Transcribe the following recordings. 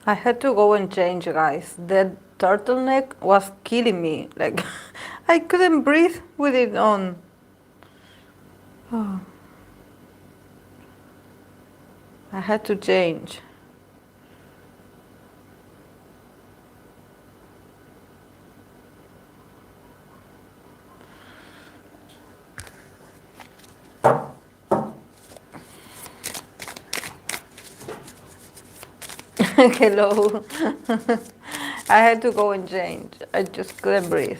I had to go and change, guys. The turtleneck was killing me. Like, I couldn't breathe with it on. Oh. I had to change. Hello. I had to go and change. I just couldn't breathe.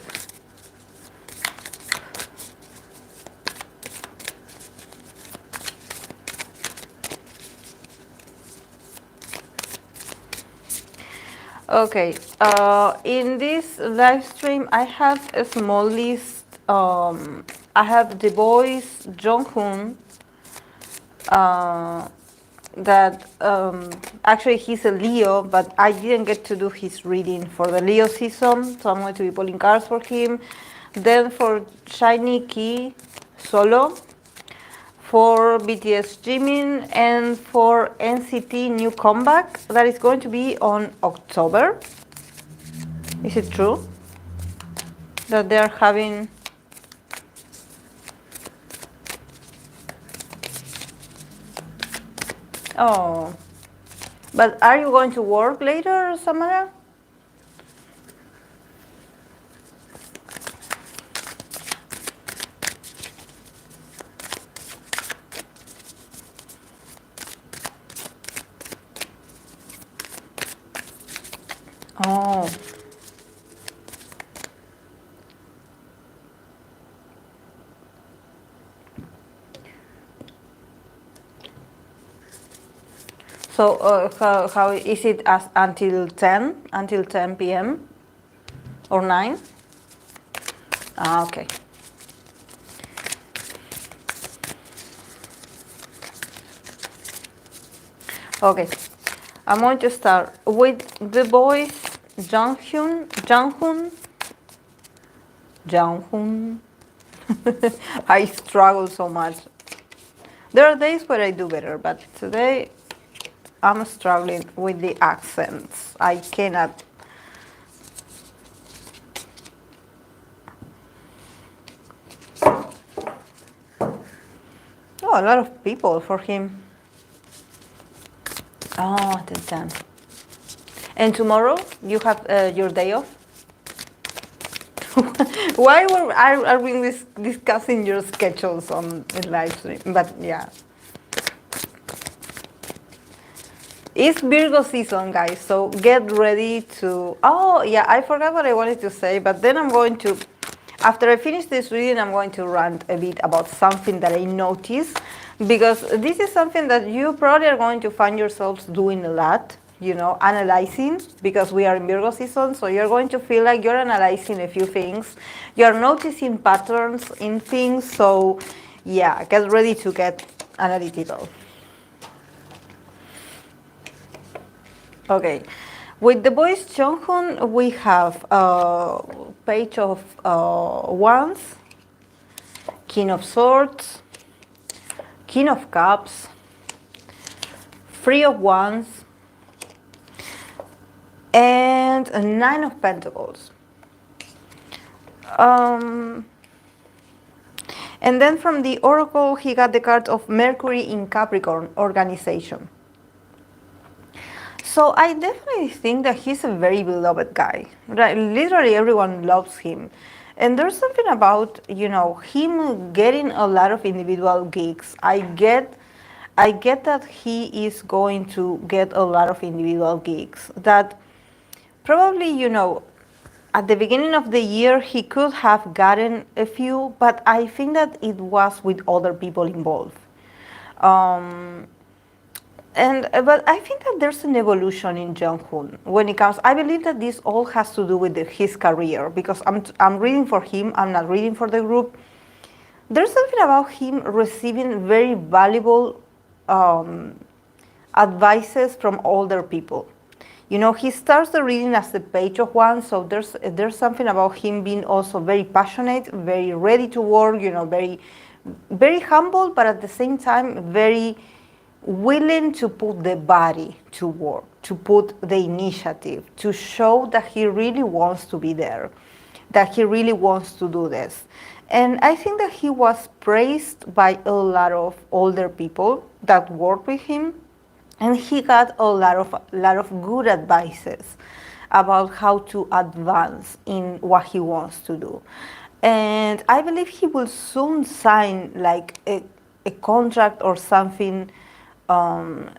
Okay, in this live stream, I have a small list. I have the boys, YoungHoon, that actually he's a Leo, but I didn't get to do his reading for the Leo season, so I'm going to be pulling cards for him. Then for SHINee Key solo, for BTS Jimin, and for NCT new comeback that is going to be on October. Is it true that they are having? Oh, but are you going to work later, Samara? Oh. So how is it as until 10 p.m. or 9? Ah, okay. Okay, I'm going to start with the boys, Jaehyun. I struggle so much. There are days where I do better, but today I'm struggling with the accents. I cannot. Oh, a lot of people for him. Oh, the 10. And tomorrow you have your day off? Why are we discussing your schedules on the live stream? But yeah. It's Virgo season, guys, so get ready to... Oh, yeah, I forgot what I wanted to say, but then I'm going to... After I finish this reading, I'm going to rant a bit about something that I noticed, because this is something that you probably are going to find yourselves doing a lot, you know, analyzing, because we are in Virgo season, so you're going to feel like you're analyzing a few things. You're noticing patterns in things, so yeah, get ready to get analytical. Okay, with the boys YoungHoon, we have Page of Wands, King of Swords, King of Cups, Three of Wands, and a Nine of Pentacles. And then from the Oracle, he got the card of Mercury in Capricorn, organization. So I definitely think that he's a very beloved guy. Right? Literally everyone loves him. And there's something about, you know, him getting a lot of individual gigs. I get that he is going to get a lot of individual gigs. That probably, you know, at the beginning of the year, he could have gotten a few, but I think that it was with other people involved. But I think that there's an evolution in YoungHoon when it comes. I believe that this all has to do with his career, because I'm reading for him. I'm not reading for the group. There's something about him receiving very valuable advices from older people. You know, he starts the reading as the Page of Wands, so there's something about him being also very passionate, very ready to work. You know, very very humble, but at the same time very willing to put the body to work, to put the initiative, to show that he really wants to be there, that he really wants to do this. And I think that he was praised by a lot of older people that work with him, and he got a lot of good advices about how to advance in what he wants to do. And I believe he will soon sign like a contract or something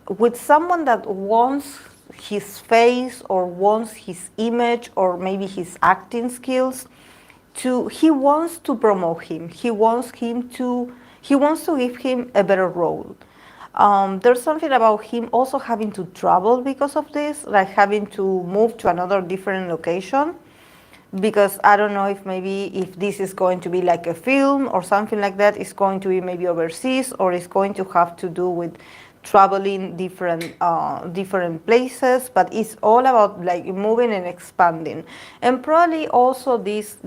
with someone that wants his face or wants his image or maybe his acting skills. He wants to promote him. He wants to give him a better role. There's something about him also having to travel because of this, like having to move to another different location. Because I don't know if this is going to be like a film or something like that. It's going to be maybe overseas, or it's going to have to do with traveling different places, but it's all about like moving and expanding. And probably also this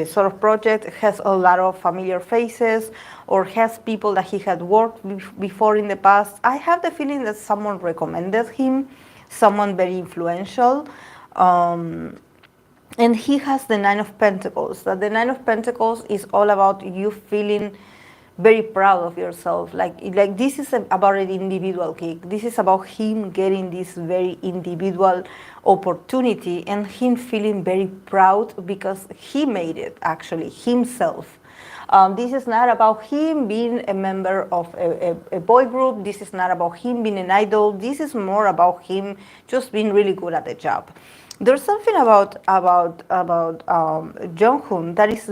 sort of project has a lot of familiar faces, or has people that he had worked with before in the past. I have the feeling that someone recommended him, someone very influential. And he has the Nine of Pentacles. That the Nine of Pentacles is all about you feeling very proud of yourself. Like this is about an individual gig. This is about him getting this very individual opportunity and him feeling very proud because he made it, actually, himself. This is not about him being a member of a boy group. This is not about him being an idol. This is more about him just being really good at the job. There's something about YoungHoon that is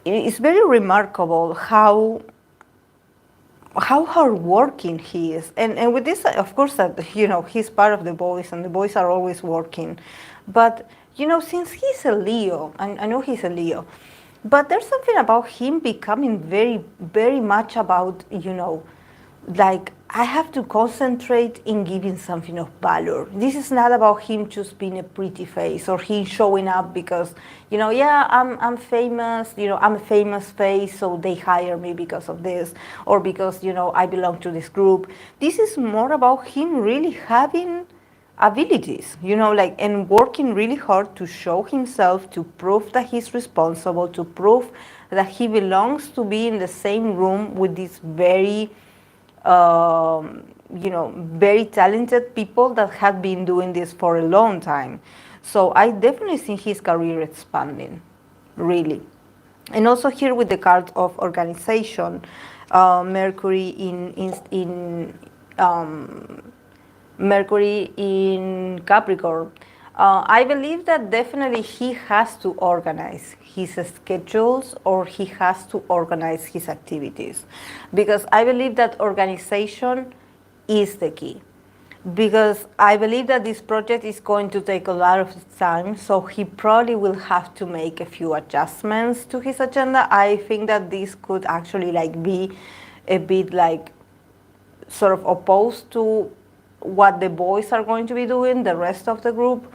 it's very remarkable how hardworking he is. And with this, of course, that, you know, he's part of the boys, and the boys are always working. But, you know, since he's a Leo, and I know he's a Leo, but there's something about him becoming very, very much about, you know, like, I have to concentrate in giving something of value. This is not about him just being a pretty face, or him showing up because, you know, yeah, I'm famous, you know, I'm a famous face, so they hire me because of this, or because, you know, I belong to this group. This is more about him really having abilities, you know, like, and working really hard to show himself, to prove that he's responsible, to prove that he belongs to be in the same room with these very you know, very talented people that have been doing this for a long time. So I definitely see his career expanding, really. And also here with the card of organization, Mercury Mercury in Capricorn. I believe that definitely he has to organize his schedules, or he has to organize his activities, because I believe that organization is the key. Because I believe that this project is going to take a lot of time, so he probably will have to make a few adjustments to his agenda. I think that this could actually like be a bit like sort of opposed to what the boys are going to be doing, the rest of the group.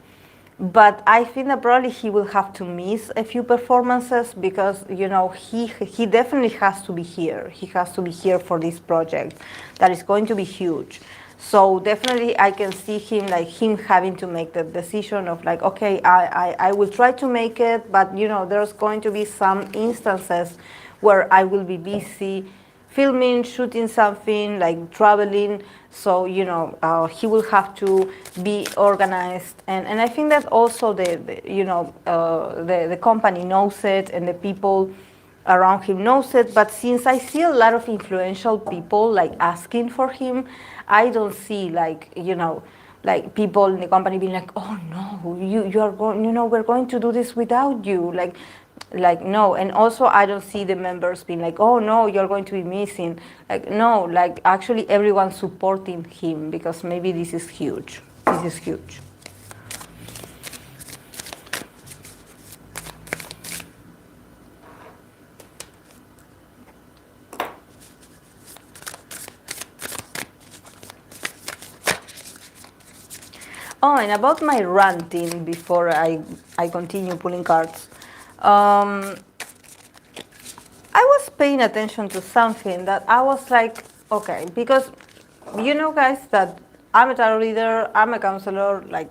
But I think that probably he will have to miss a few performances because, you know, he definitely has to be here. He has to be here for this project that is going to be huge. So definitely I can see him, like him having to make the decision of like, okay, I will try to make it, but you know, there's going to be some instances where I will be busy filming, shooting something, like traveling. So, you know, he will have to be organized. And I think that also the company knows it and the people around him knows it. But since I see a lot of influential people like asking for him, I don't see like, you know, like people in the company being like, oh no, you are going, you know, we're going to do this without you. Like no. And also I don't see the members being like, oh no, you're going to be missing. Like no, like actually everyone supporting him because maybe this is huge. This is huge. Oh, and about my ranting before I continue pulling cards. I was paying attention to something that I was like, okay, because you know, guys, that I'm a tarot reader, I'm a counselor, like,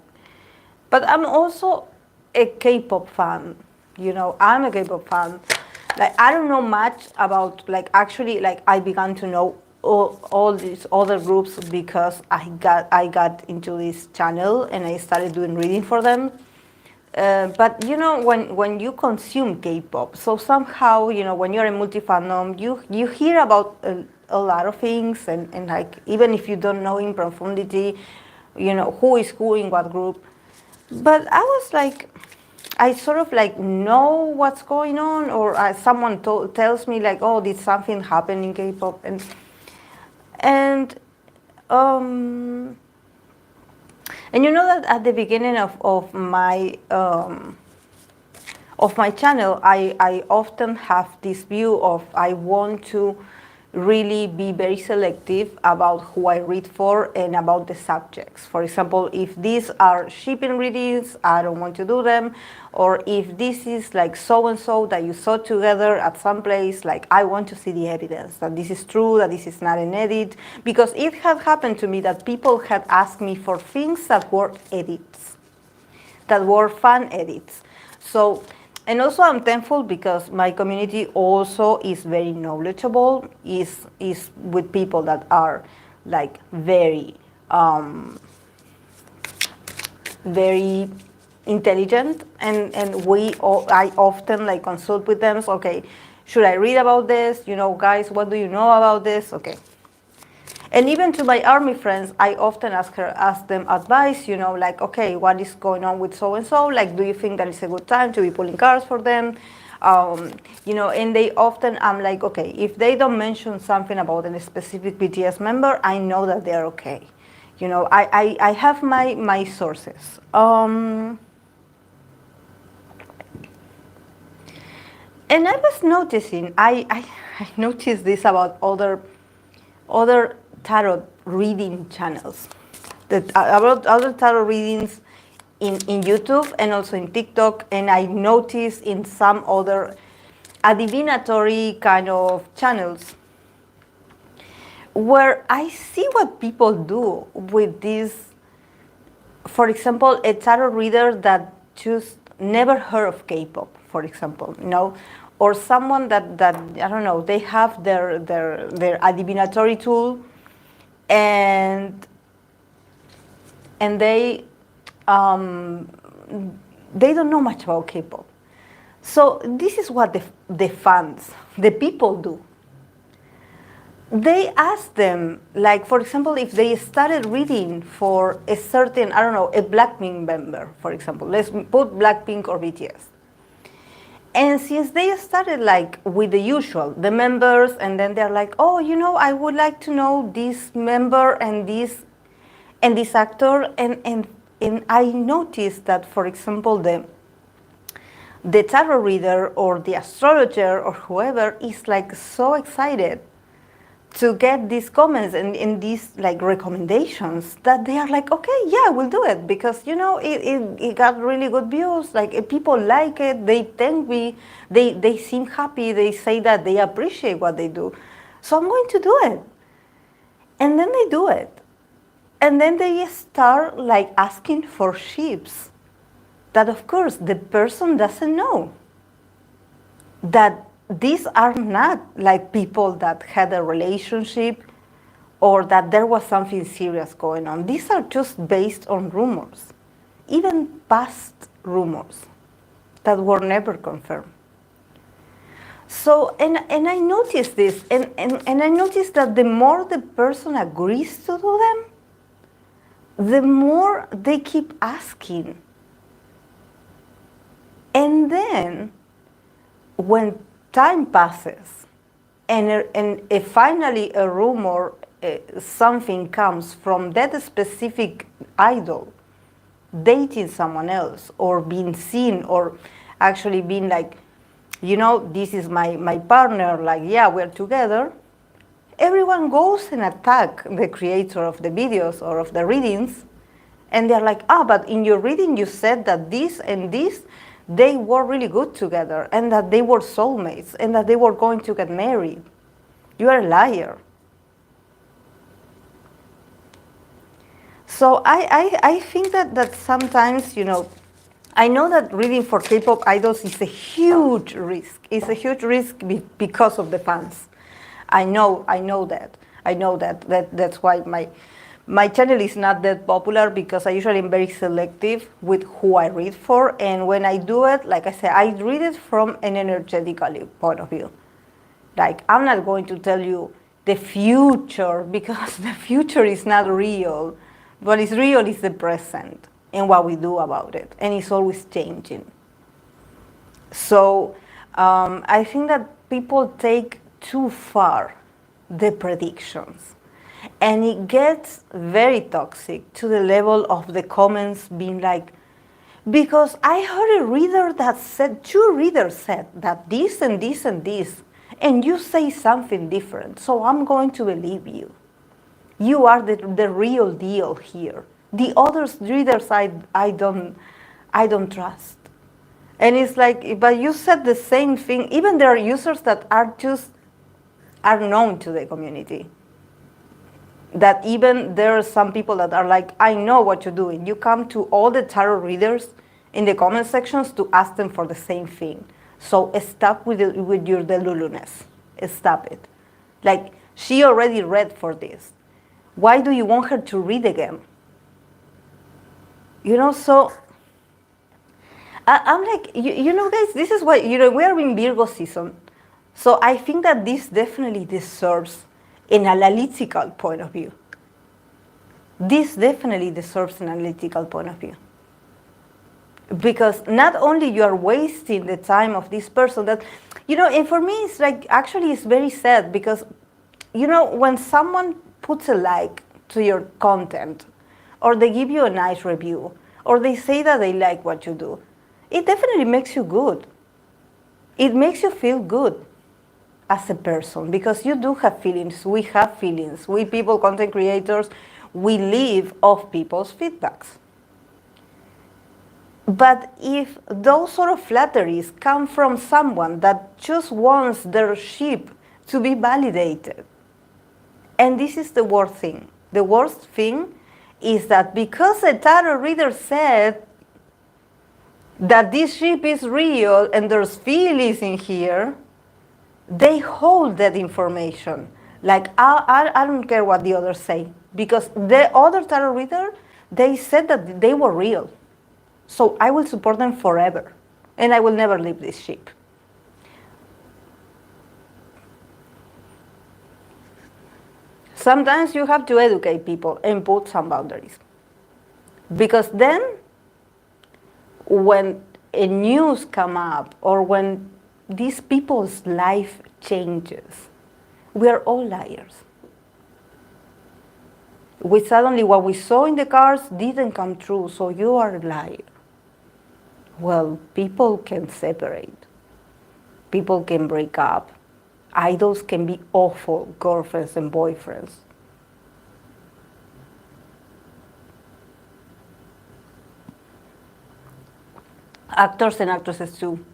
but I'm also a K-pop fan. You know, I'm a K-pop fan. Like, I don't know much about, like, actually, like, I began to know all these other groups because I got into this channel and I started doing reading for them. But you know, when you consume K-pop, so somehow, you know, when you're in multi-fandom, you hear about a lot of things, and like, even if you don't know in profundity, you know, who is who in what group. But I was like, I sort of like know what's going on, or someone tells me like, oh, did something happen in K-pop, and um, and you know that at the beginning of my channel, I often have this view of I want to really be very selective about who I read for and about the subjects. For example, if these are shipping readings, I don't want to do them. Or if this is like so-and-so that you saw together at some place, like I want to see the evidence that this is true, that this is not an edit. Because it had happened to me that people had asked me for things that were edits, that were fan edits. So, and also I'm thankful because my community also is very knowledgeable, is with people that are like very intelligent, and I often like consult with them. So, okay, should I read about this? You know, guys, what do you know about this? Okay. And even to my army friends, I often ask them advice, you know, like, okay, what is going on with so-and-so? Like, do you think that it's a good time to be pulling cards for them? You know, and they often, I'm like, okay, if they don't mention something about a specific BTS member, I know that they're okay. You know, I have my sources. And I was noticing, I noticed this about other tarot reading channels, about other tarot readings in YouTube and also in TikTok, and I noticed in some other adivinatory kind of channels where I see what people do with this. For example, a tarot reader that just never heard of K-pop, for example, you know, or someone that I don't know, they have their adivinatory tool, and they don't know much about K-pop. So this is what the fans, the people do. They ask them, like, for example, if they started reading for a certain, I don't know, a Blackpink member, for example. Let's put Blackpink or BTS. And since they started like with the usual, the members, and then they're like, oh, you know, I would like to know this member and this actor, and I noticed that, for example, the tarot reader or the astrologer or whoever is like so excited to get these comments and these like recommendations that they are like, okay, yeah, we'll do it because it got really good views. Like people like it, they thank me, they seem happy, they say that they appreciate what they do, so I'm going to do it. And then they do it, and then they start like asking for ships that of course the person doesn't know that these are not like people that had a relationship or that there was something serious going on. These are just based on rumors, even past rumors that were never confirmed. So, and I noticed this, and I noticed that the more the person agrees to do them, the more they keep asking. And then, when time passes, and finally a rumor, something comes from that specific idol dating someone else, or being seen, or actually being like, this is my partner, like, yeah, we're together, everyone goes and attack the creator of the videos or of the readings, and they're like, but in your reading you said that this and this, they were really good together, and that they were soulmates, and that they were going to get married. You are a liar. So I think that sometimes, I know that reading for K-pop idols is a huge risk. It's a huge risk because of the fans. I know that. I know that. That's why my channel is not that popular, because I usually am very selective with who I read for. And when I do it, like I said, I read it from an energetically point of view. Like, I'm not going to tell you the future, because the future is not real. What is real is the present and what we do about it. And it's always changing. So I think that people take too far the predictions. And it gets very toxic to the level of the comments being like, because I heard a reader that said, two readers said that this and this and this, and you say something different, so I'm going to believe you. You are the real deal here. The other readers I don't trust. And it's like, but you said the same thing. Even there are users that are known to the community. That even there are some people that are like, I know what you're doing. You come to all the tarot readers in the comment sections to ask them for the same thing. So stop with your deluluness. Stop it. Like, she already read for this. Why do you want her to read again? So I'm like, guys, this is why, we are in Virgo season. So I think that this definitely deserves an analytical point of view. This definitely deserves an analytical point of view. Because not only you are wasting the time of this person that, and for me it's like, actually it's very sad, because, when someone puts a like to your content, or they give you a nice review, or they say that they like what you do, it definitely makes you good. It makes you feel good as a person, because you do have feelings. We have feelings. We people, content creators, we live off people's feedbacks. But if those sort of flatteries come from someone that just wants their ship to be validated, and this is the worst thing. The worst thing is that because a tarot reader said that this ship is real and there's feelings in here, they hold that information. Like, I don't care what the others say, because the other tarot reader, they said that they were real. So I will support them forever, and I will never leave this ship. Sometimes you have to educate people and put some boundaries. Because then, when a news come up, or when these people's life changes, we are all liars. We suddenly, what we saw in the cards didn't come true, so you are a liar. Well, people can separate. People can break up. Idols can be awful girlfriends and boyfriends. Actors and actresses too.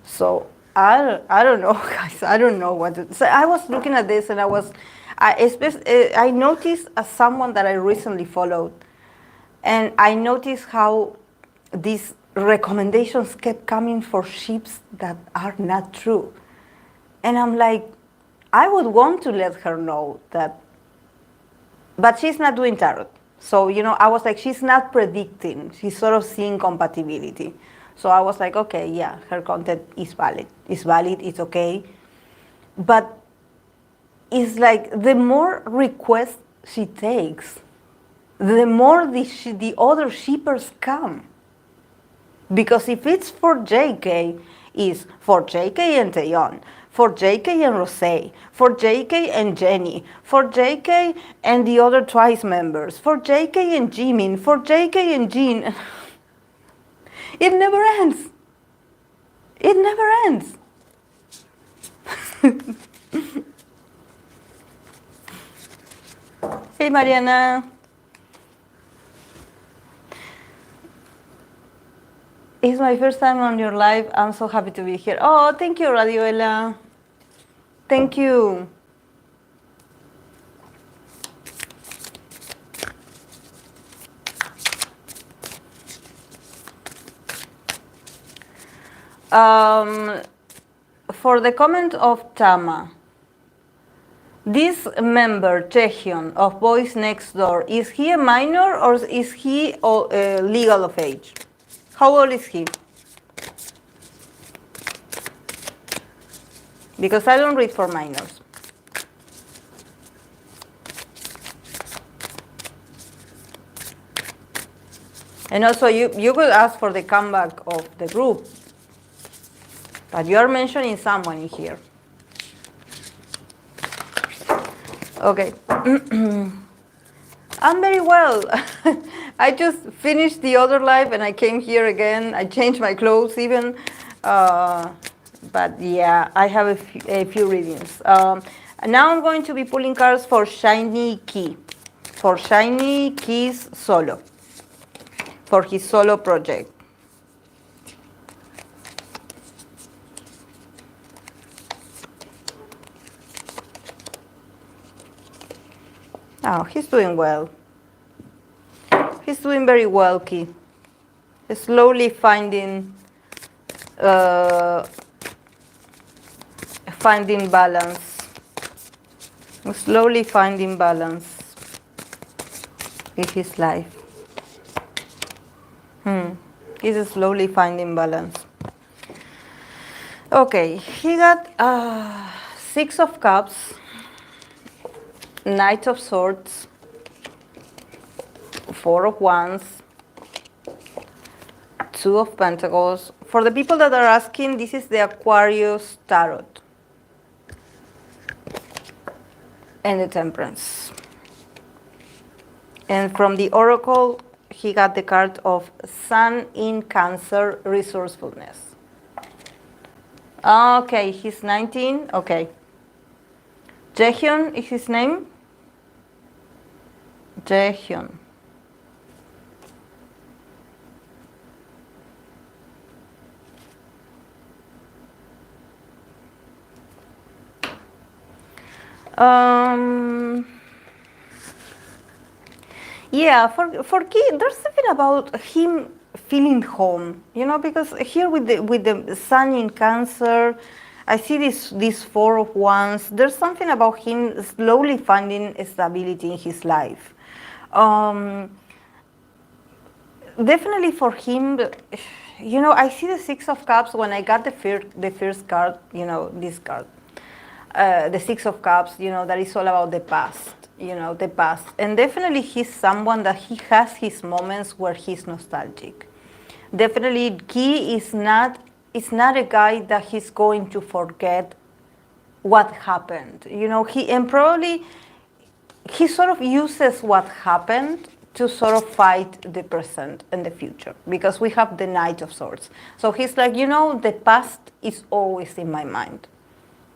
So I don't know, guys. I don't know what to say. I was looking at this and I noticed as someone that I recently followed, and I noticed how these recommendations kept coming for ships that are not true. And I'm like, I would want to let her know that, but she's not doing tarot. So, I was like, she's not predicting. She's sort of seeing compatibility. So I was like, okay, yeah, her content is valid. It's valid, it's okay. But it's like the more requests she takes, the more the other shippers come. Because if it's for JK, it's for JK and Taeyeon, for JK and Rosé, for JK and Jennie, for JK and the other Twice members, for JK and Jimin, for JK and Jin. It never ends. It never ends. Hey, Mariana. It's my first time on your live. I'm so happy to be here. Oh, thank you, Radioela. Thank you. For the comment of Tama, this member, Jaehyun, of Boynextdoor, is he a minor or is he legal of age? How old is he? Because I don't read for minors. And also, you could ask for the comeback of the group, but you are mentioning someone in here. Okay. I'm very well. I just finished the other live and I came here again. I changed my clothes even. But yeah, I have a few readings. Now I'm going to be pulling cards for SHINee Key. For SHINee Key's solo. For his solo project. Oh, he's doing well. He's doing very well, Key. He's slowly finding balance. Slowly finding balance in his life. He's slowly finding balance. Okay, he got 6 of Cups, Knight of Swords, 4 of Wands, 2 of Pentacles. For the people that are asking, this is the Aquarius Tarot. And the Temperance. And from the Oracle, he got the card of Sun in Cancer, Resourcefulness. Okay, he's 19. Okay. Jaehyun is his name? Jaehyun. Yeah, for Ki, there's something about him feeling home, because here with the Sun in Cancer, I see this 4 of Wands. There's something about him slowly finding stability in his life. Definitely for him, I see the 6 of Cups when I got the first card, this card. The 6 of Cups, that is all about the past, the past. And definitely he's someone that he has his moments where he's nostalgic. Definitely Ki is not a guy that he's going to forget what happened. He sort of uses what happened to sort of fight the present and the future, because we have the Knight of Swords. So he's like, the past is always in my mind.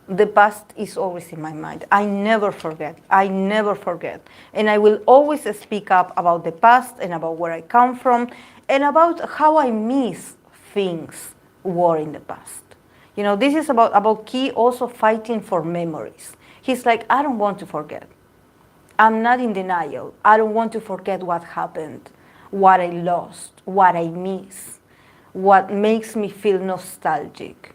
the past is always in my mind. I never forget. I never forget. And I will always speak up about the past and about where I come from and about how I miss things were in the past. You know, this is about Key also fighting for memories. He's like, I don't want to forget. I'm not in denial. I don't want to forget what happened, what I lost, what I miss, what makes me feel nostalgic.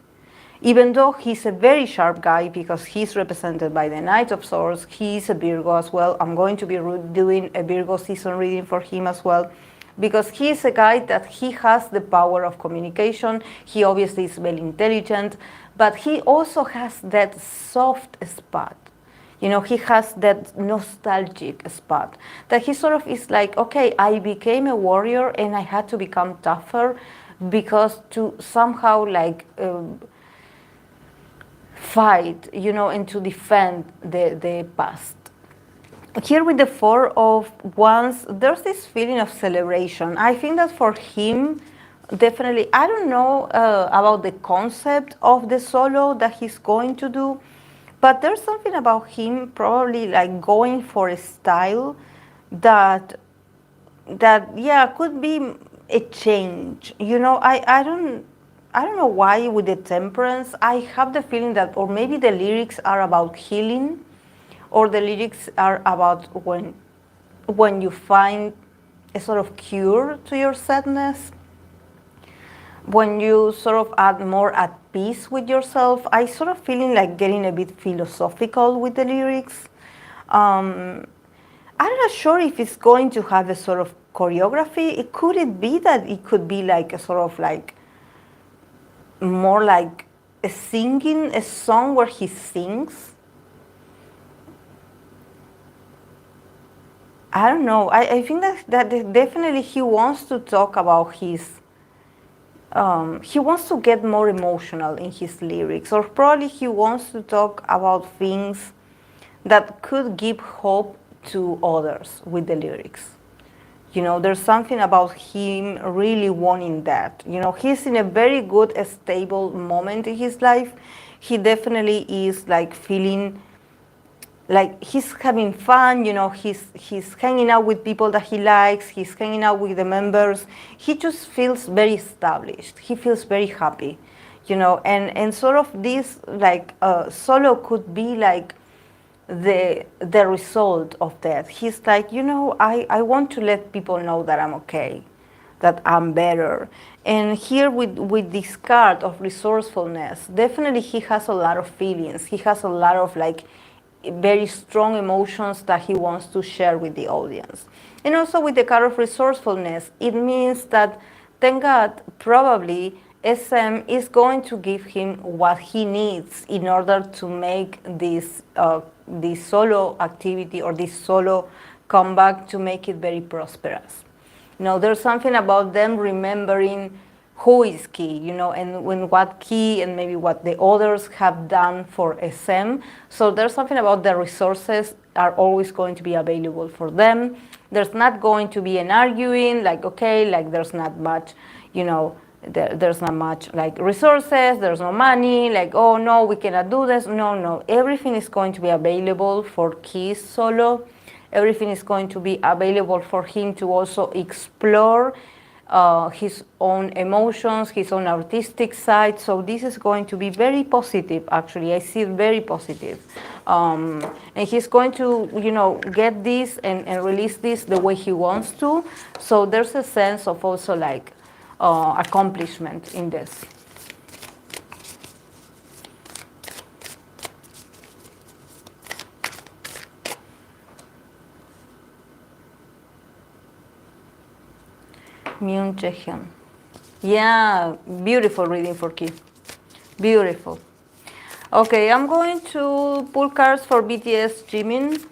Even though he's a very sharp guy because he's represented by the Knight of Swords, he's a Virgo as well. I'm going to be doing a Virgo season reading for him as well because he's a guy that he has the power of communication. He obviously is very intelligent, but he also has that soft spot. You know, he has that nostalgic spot that he sort of is like, okay, I became a warrior and I had to become tougher because to somehow like fight, you know, and to defend the past. Here with the Four of Wands, there's this feeling of celebration. I think that for him, definitely, I don't know about the concept of the solo that he's going to do, but there's something about him probably like going for a style that yeah, could be a change. You know, I don't know why with the Temperance, I have the feeling that, or maybe the lyrics are about healing, or the lyrics are about when you find a sort of cure to your sadness, when you sort of are more at peace with yourself. I sort of feeling like getting a bit philosophical with the lyrics. I'm not sure if it's going to have a sort of choreography. Could it be that it could be like a sort of like more like a singing, a song where he sings? I don't know. I think that definitely he wants to talk about his, he wants to get more emotional in his lyrics, or probably he wants to talk about things that could give hope to others with the lyrics. You know, there's something about him really wanting that. You know, he's in a very good, stable moment in his life. He definitely is like feeling like he's having fun, you know, he's hanging out with people that he likes, he's hanging out with the members. He just feels very established. He feels very happy, you know, and sort of this like solo could be like the result of that. He's like, you know, I want to let people know that I'm okay, that I'm better. And here with this card of resourcefulness, definitely he has a lot of feelings. He has a lot of like very strong emotions that he wants to share with the audience. And also with the card of resourcefulness, it means that, thank God, probably SM is going to give him what he needs in order to make this solo activity or this solo comeback to make it very prosperous. You know, there's something about them remembering who is Key, you know, and when what Key and maybe what the others have done for SM. So there's something about the resources are always going to be available for them. There's not going to be an arguing, like, okay, like there's not much, you know, there's not much like resources, there's no money, like, oh no, we cannot do this. No, everything is going to be available for Key's solo. Everything is going to be available for him to also explore his own emotions, his own artistic side. So this is going to be very positive, actually. I see it very positive. And he's going to, you know, get this and release this the way he wants to. So there's a sense of also like accomplishment in this. Myung Jaehyun. Yeah, beautiful reading for Key. Beautiful. Okay, I'm going to pull cards for BTS Jimin.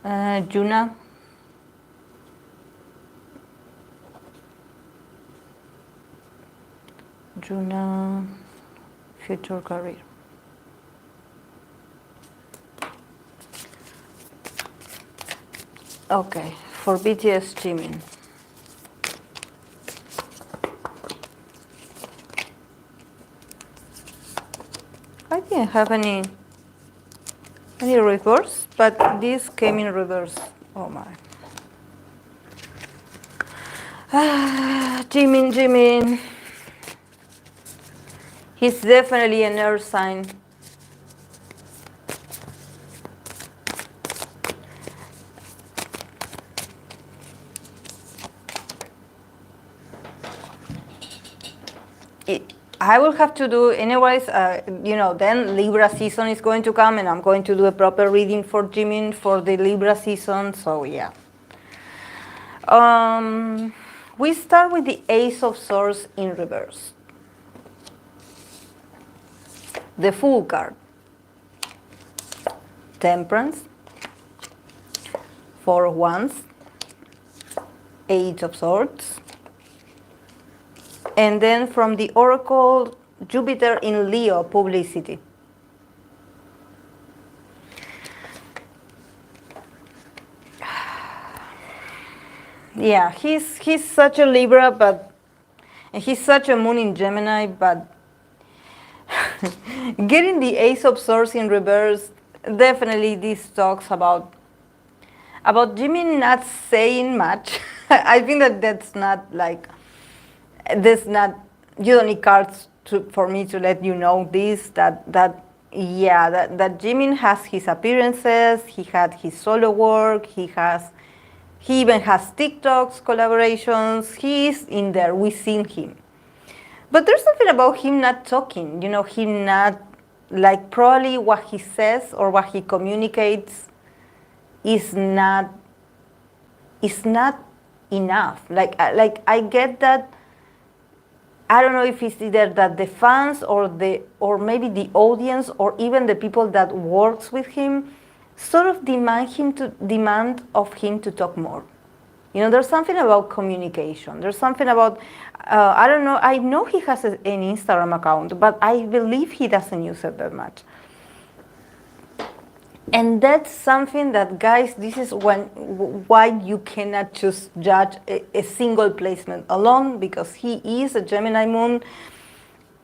YoonA. YoonA, future career. Okay, for BTS Jimin. I didn't have any reverse, but this came in reverse. Oh my. Jimin. He's definitely an earth sign. I will have to do, anyways, then Libra season is going to come and I'm going to do a proper reading for Jimin for the Libra season, so yeah. We start with the Ace of Swords in reverse. The Fool card. Temperance. Four of Wands. Eight of Swords. And then from the Oracle, Jupiter in Leo, publicity. Yeah, he's such a Libra, and he's such a Moon in Gemini, but getting the Ace of Swords in reverse, definitely this talks about Jimin not saying much. I think that's not like, you don't need cards for me to let you know this, that Jimin has his appearances, he had his solo work, he even has TikToks, collaborations, he's in there, we've seen him. But there's something about him not talking, him not, like probably what he says or what he communicates is not enough. Like I get that. I don't know if it's either that the fans or maybe the audience or even the people that works with him sort of demand of him to talk more. There's something about communication. There's something about, I don't know, I know he has an Instagram account, but I believe he doesn't use it that much. And that's something that, guys, this is why you cannot just judge a single placement alone, because he is a Gemini moon.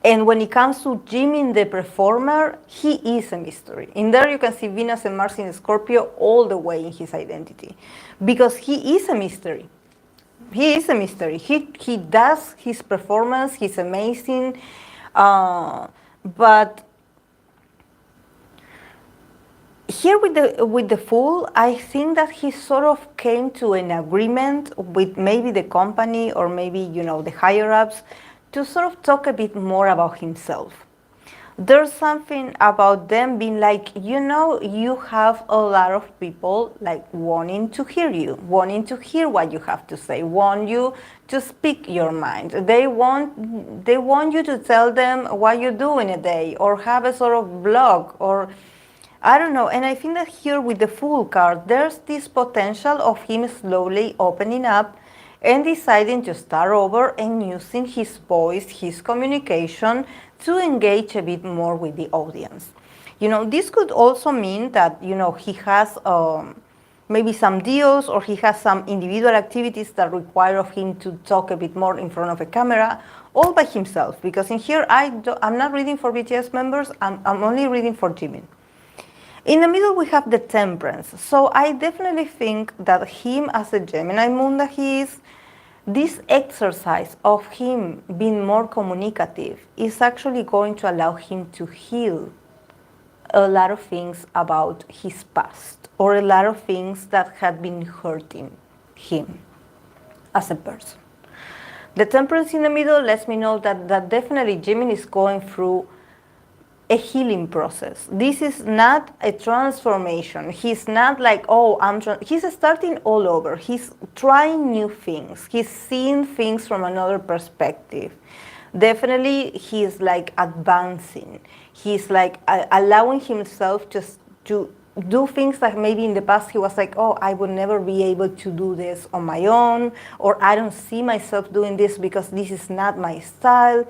And when it comes to Jimin, the performer, he is a mystery. In there you can see Venus and Mars in Scorpio all the way in his identity, because he is a mystery. He is a mystery. He does his performance, he's amazing, but here with the Fool, I think that he sort of came to an agreement with maybe the company or maybe, the higher-ups to sort of talk a bit more about himself. There's something about them being like, you have a lot of people like wanting to hear you, wanting to hear what you have to say, want you to speak your mind. They want you to tell them what you do in a day or have a sort of blog or I don't know, and I think that here with the Fool card, there's this potential of him slowly opening up and deciding to start over and using his voice, his communication to engage a bit more with the audience. This could also mean that, he has maybe some deals or he has some individual activities that require of him to talk a bit more in front of a camera all by himself. Because in here, I'm not reading for BTS members, I'm only reading for Jimin. In the middle, we have the Temperance. So I definitely think that him as a Gemini moon that he is, this exercise of him being more communicative is actually going to allow him to heal a lot of things about his past or a lot of things that had been hurting him as a person. The Temperance in the middle lets me know that definitely Jimin is going through a healing process. This is not a transformation. He's not like, he's starting all over. He's trying new things. He's seeing things from another perspective. Definitely, he's like advancing. He's like allowing himself just to do things that maybe in the past he was like, I would never be able to do this on my own, or I don't see myself doing this because this is not my style.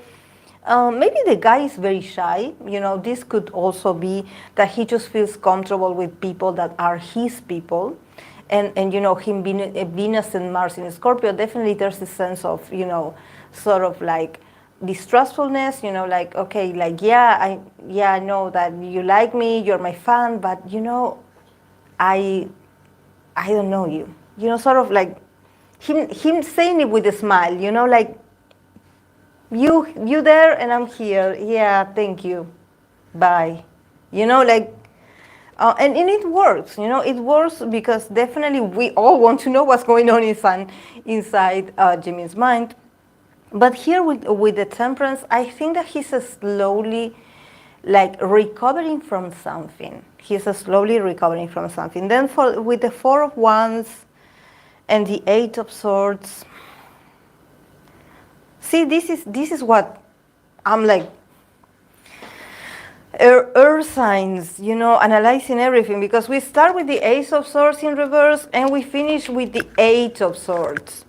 Maybe the guy is very shy. This could also be that he just feels comfortable with people that are his people. and you know, him being a Venus and Mars in Scorpio, definitely there's a sense of, you know, sort of like distrustfulness, you know, like, okay, like, yeah, I know that you like me, you're my fan, but you know, I don't know you. You know, sort of like him saying it with a smile, you know, like, you there and I'm here. Yeah, thank you. Bye. You know, like, and it works, you know, it works because definitely we all want to know what's going on inside Jimin's mind. But here with the temperance, I think that he's slowly like recovering from something. He's slowly recovering from something. Then with the Four of Wands and the Eight of Swords, see, this is what I'm like, earth signs, you know, analyzing everything, because we start with the Ace of Swords in reverse and we finish with the Eight of Swords.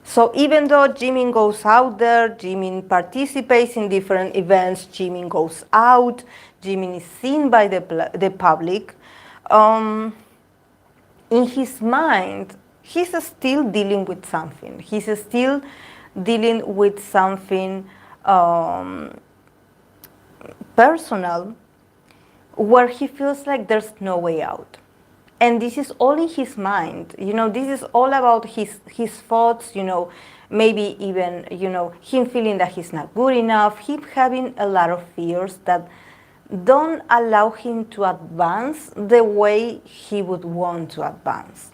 So even though Jimin goes out there, Jimin participates in different events, Jimin goes out, Jimin is seen by the public, in his mind, he's still dealing with something. He's still dealing with something personal where he feels like there's no way out. And this is all in his mind, you know, this is all about his thoughts, you know, maybe even, you know, him feeling that he's not good enough, him having a lot of fears that don't allow him to advance the way he would want to advance.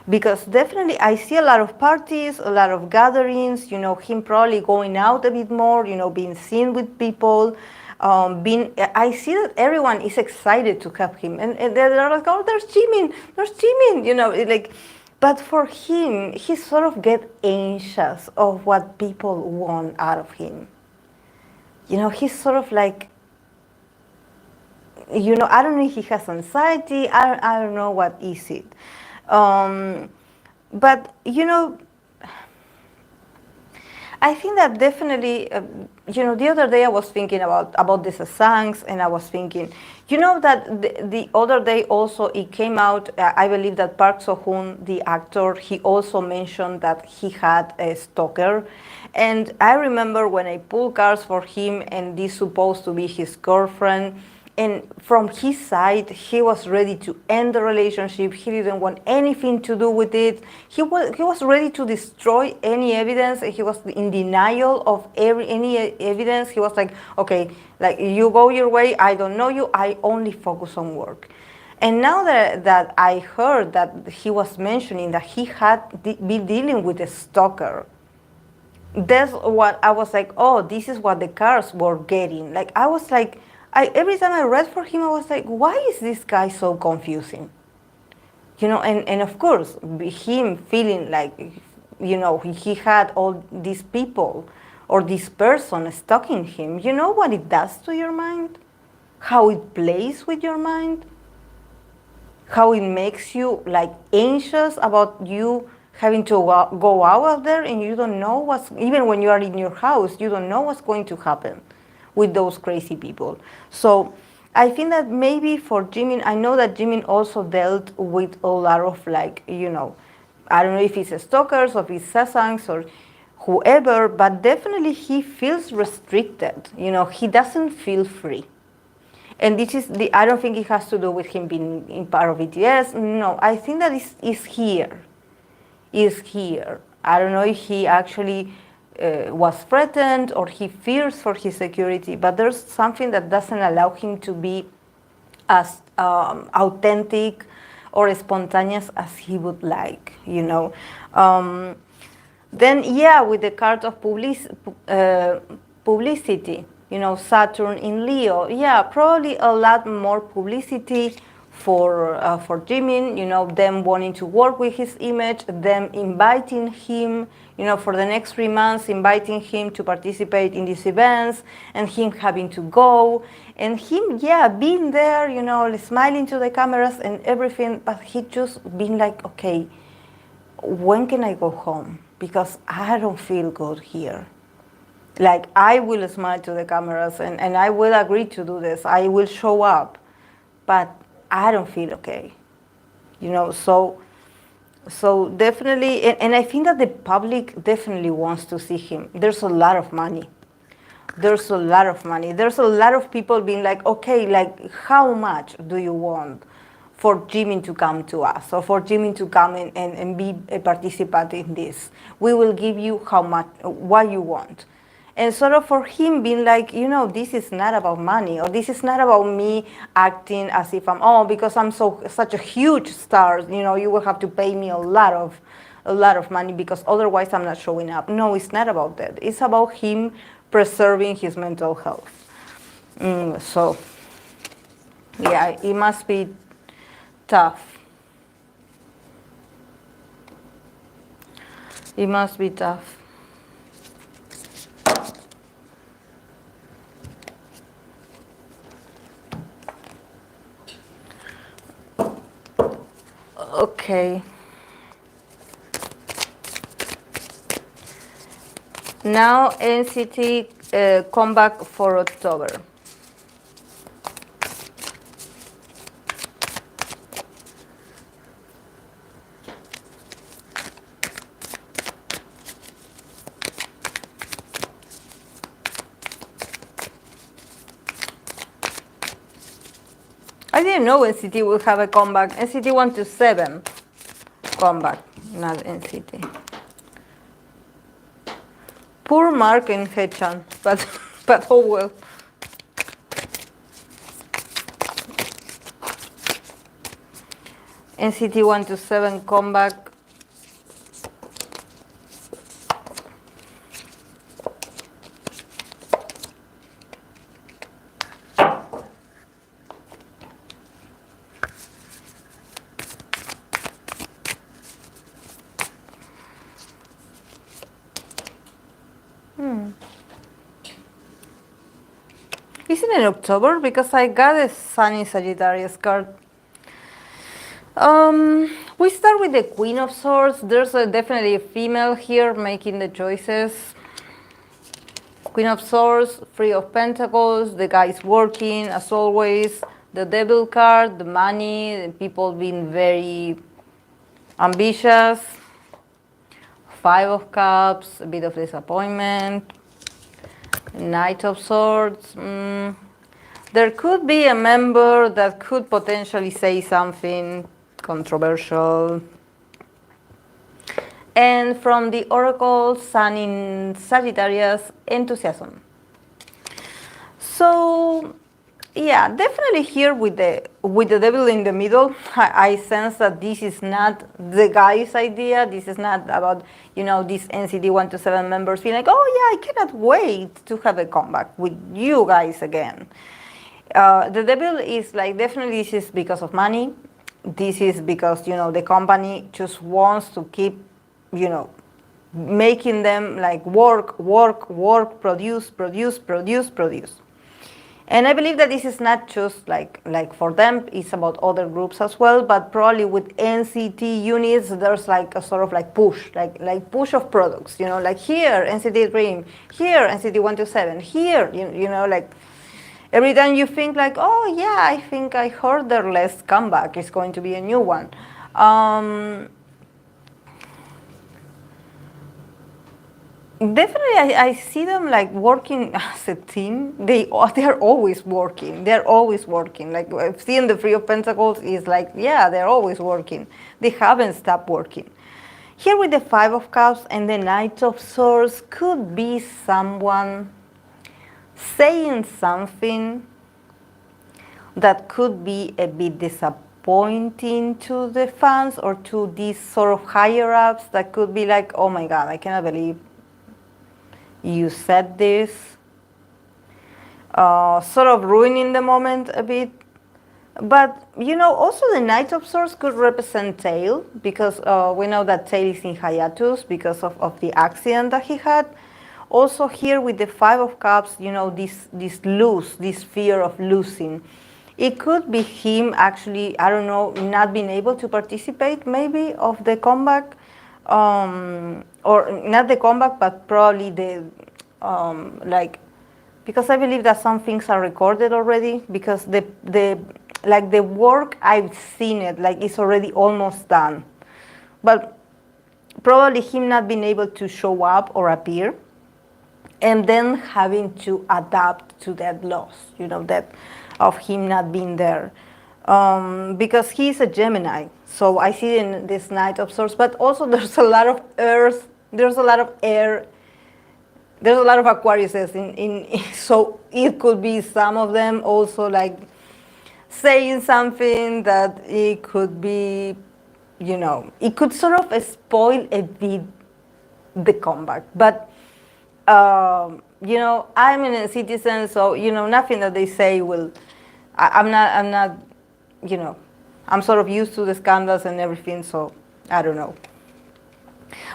Because definitely I see a lot of parties, a lot of gatherings, you know, him probably going out a bit more, you know, being seen with people, I see that everyone is excited to have him, and they're like, oh, there's Jimin, you know, like, but for him, he sort of get anxious of what people want out of him. You know, he's sort of like, you know, I don't know if he has anxiety, I don't know what is it. But, you know, I think that definitely, you know, the other day I was thinking about these songs, and I was thinking, you know, that the other day also it came out, I believe that Park So-hoon, the actor, he also mentioned that he had a stalker. And I remember when I pulled cards for him, and this supposed to be his girlfriend, and from his side, he was ready to end the relationship. He didn't want anything to do with it. He was ready to destroy any evidence. He was in denial of any evidence. He was like, okay, like, you go your way. I don't know you. I only focus on work. And now that I heard that he was mentioning that he had been dealing with a stalker, that's what I was like, oh, this is what the cards were getting. Like, I was like, every time I read for him, I was like, why is this guy so confusing? You know, and of course, him feeling like, you know, he had all these people or this person stalking him. You know what it does to your mind? How it plays with your mind? How it makes you like anxious about you having to go out there, and you don't know even when you are in your house, you don't know what's going to happen with those crazy people. So I think that maybe for Jimin, I know that Jimin also dealt with a lot of, like, you know, I don't know if it's stalkers or if it's sasangs or whoever, but definitely he feels restricted. You know, he doesn't feel free. And this is I don't think it has to do with him being in part of BTS. No, I think that is here. Is here. I don't know if he actually was threatened or he fears for his security, but there's something that doesn't allow him to be as authentic or spontaneous as he would like, you know. Then, yeah, with the card of publicity, you know, Saturn in Leo, yeah, probably a lot more publicity for Jimin, you know, them wanting to work with his image, them inviting him, you know, for the next 3 months, inviting him to participate in these events, and him having to go, and him, yeah, being there, you know, smiling to the cameras and everything, but he just being like, okay, when can I go home? Because I don't feel good here. Like, I will smile to the cameras, and I will agree to do this. I will show up, but I don't feel okay. you know. So definitely, and I think that the public definitely wants to see him. There's a lot of money. There's a lot of money. There's a lot of people being like, okay, like how much do you want for Jimin to come to us, or for Jimin to come and be a participant in this? We will give you how much, what you want. And sort of for him being like, you know, this is not about money, or this is not about me acting as if I'm, oh, because I'm such a huge star, you know, you will have to pay me a lot of money because otherwise I'm not showing up. No, it's not about that. It's about him preserving his mental health. So, yeah, it must be tough. It must be tough. Okay. Now NCT comeback for October. I didn't know NCT would have a comeback. NCT127 comeback, not NCT. Poor Mark and Haechan, but oh well. NCT127 comeback. Isn't it October? Because I got a sunny Sagittarius card. We start with the Queen of Swords. There's definitely a female here making the choices. Queen of Swords, Three of Pentacles, the guy's working as always. The Devil card, the money, the people being very ambitious. Five of Cups, a bit of disappointment. Knight of Swords. There could be a member that could potentially say something controversial. And from the Oracle, Sun in Sagittarius, enthusiasm. So, yeah, definitely here with the devil in the middle, I sense that this is not the guy's idea. This is not about, you know, these NCT127 members being like, oh yeah, I cannot wait to have a comeback with you guys again. The devil is like, definitely this is because of money. This is because, you know, the company just wants to keep, you know, making them like work, produce. And I believe that this is not just like for them, it's about other groups as well, but probably with NCT units, there's like a sort of like push, like push of products, you know, like here, NCT Dream, here, NCT127, here, you know, like every time you think like, oh yeah, I think I heard their last comeback, it's going to be a new one. Definitely, I see them like working as a team. They're always working. They're always working. Like I've seen the Three of Pentacles is like, yeah, they're always working. They haven't stopped working. Here with the Five of Cups and the Knight of Swords could be someone saying something that could be a bit disappointing to the fans or to these sort of higher ups that could be like, oh my God, I cannot believe you said this, sort of ruining the moment a bit. But, you know, also the Knight of Swords could represent Tail, because we know that Tail is in hiatus because of the accident that he had. Also here with the Five of Cups, you know, this fear of losing. It could be him actually, I don't know, not being able to participate maybe of the comeback. Or not the comeback, but probably the, like, because I believe that some things are recorded already, because the like the work, I've seen it, like it's already almost done. But probably him not being able to show up or appear, and then having to adapt to that loss, you know, that of him not being there. Because he's a Gemini, so I see in this Knight of Swords, but also there's a lot of earth, there's a lot of air, there's a lot of Aquariuses so it could be some of them also like saying something that it could be, you know, it could sort of spoil a bit the comeback. But you know, I'm a citizen, so you know, nothing that they say will. I'm not, you know, I'm sort of used to the scandals and everything, so I don't know.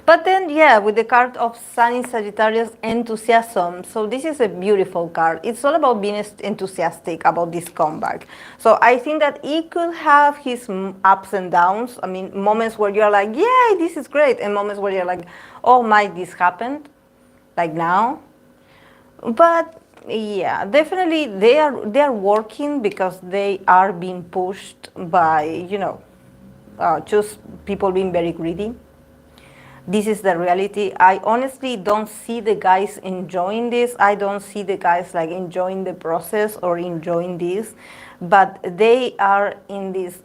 But then, yeah, with the card of Sun in Sagittarius, enthusiasm. So this is a beautiful card. It's all about being enthusiastic about this comeback. So I think that it could have his ups and downs. I mean, moments where you're like, yeah, this is great, and moments where you're like, oh my, this happened, like now. But yeah, definitely they are working because they are being pushed by, you know, just people being very greedy. This is the reality. I honestly don't see the guys enjoying this. I don't see the guys like enjoying the process or enjoying this, but they are in this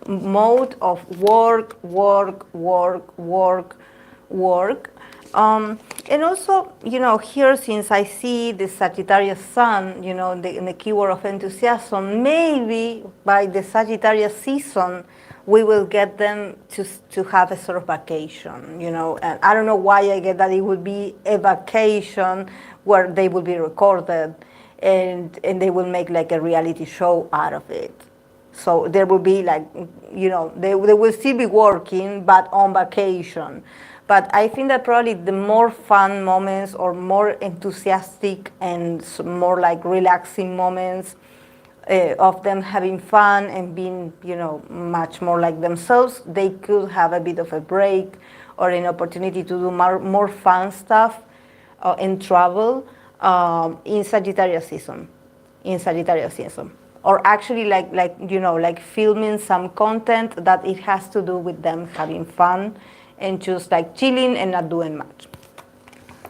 mode of work, work, work, work, work. And also, you know, here, since I see the Sagittarius Sun, you know, in the keyword of enthusiasm, maybe by the Sagittarius season, we will get them to have a sort of vacation, you know. And I don't know why I get that it would be a vacation where they will be recorded and they will make like a reality show out of it. So there will be like, you know, they will still be working, but on vacation. But I think that probably the more fun moments or more enthusiastic and more like relaxing moments of them having fun and being, you know, much more like themselves, they could have a bit of a break or an opportunity to do more fun stuff and travel in Sagittarius season. Or actually like you know, like filming some content that it has to do with them having fun and just like chilling and not doing much.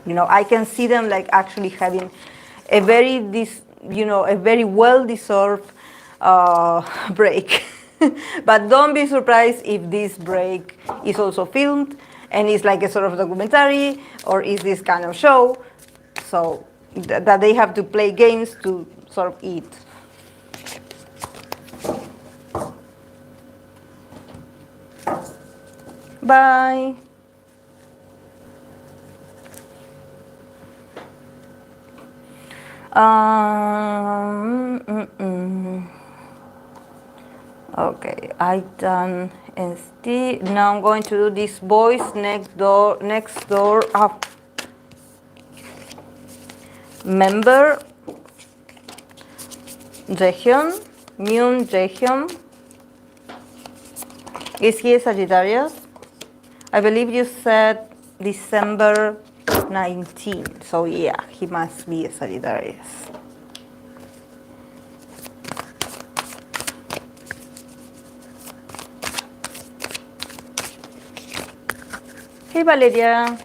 You know, I can see them like actually having a very well-deserved break. But don't be surprised if this break is also filmed and it's like a sort of documentary or is this kind of show, so that they have to play games to sort of eat. Bye. Okay, I done NCT. Now I'm going to do this Boys Next Door up member Jaehyun, Jaehyun. Is he a Sagittarius? I believe you said December 19. So yeah, he must be a Sagittarius. Hey Valeria.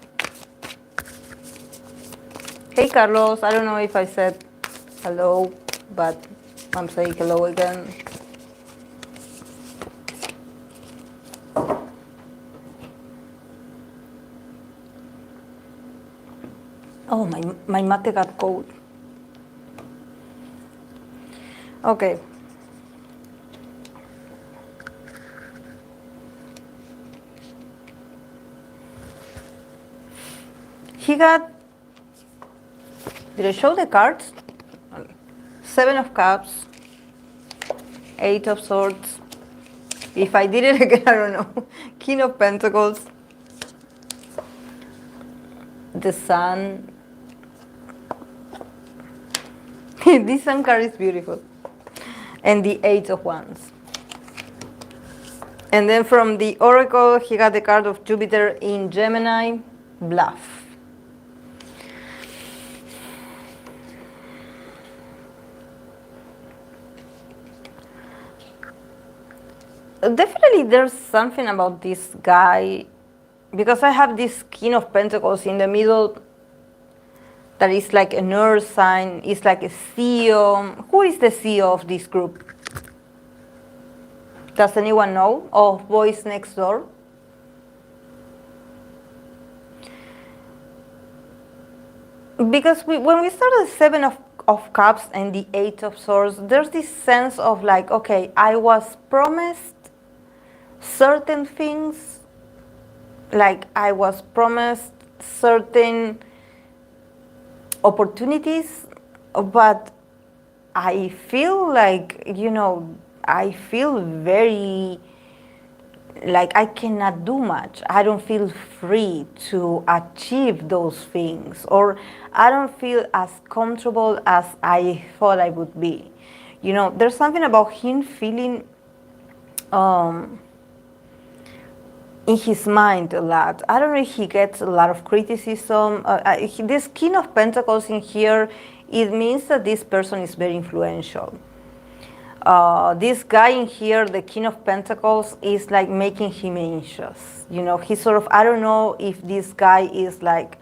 Hey Carlos. I don't know if I said hello, but I'm saying hello again. Oh, my mate got cold. Okay. He got, did I show the cards? 7 of Cups, 8 of Swords. If I did it again, I don't know. King of Pentacles, the Sun. This Sun card is beautiful. And the 8 of Wands. And then from the Oracle, he got the card of Jupiter in Gemini, Bluff. Definitely there's something about this guy, because I have this King of Pentacles in the middle that is like an earth sign, is like a CEO. Who is the CEO of this group? Does anyone know of Boynextdoor? Because when we start the Seven of Cups and the Eight of Swords, there's this sense of like, okay, I was promised certain things, like I was promised certain opportunities, but I feel like, I feel very like I cannot do much. I don't feel free to achieve those things, or I don't feel as comfortable as I thought I would be. There's something about him feeling in his mind a lot. I don't know if he gets a lot of criticism. This King of Pentacles in here, it means that this person is very influential. This guy in here, the King of Pentacles, is like making him anxious. He's sort of, I don't know if this guy is like,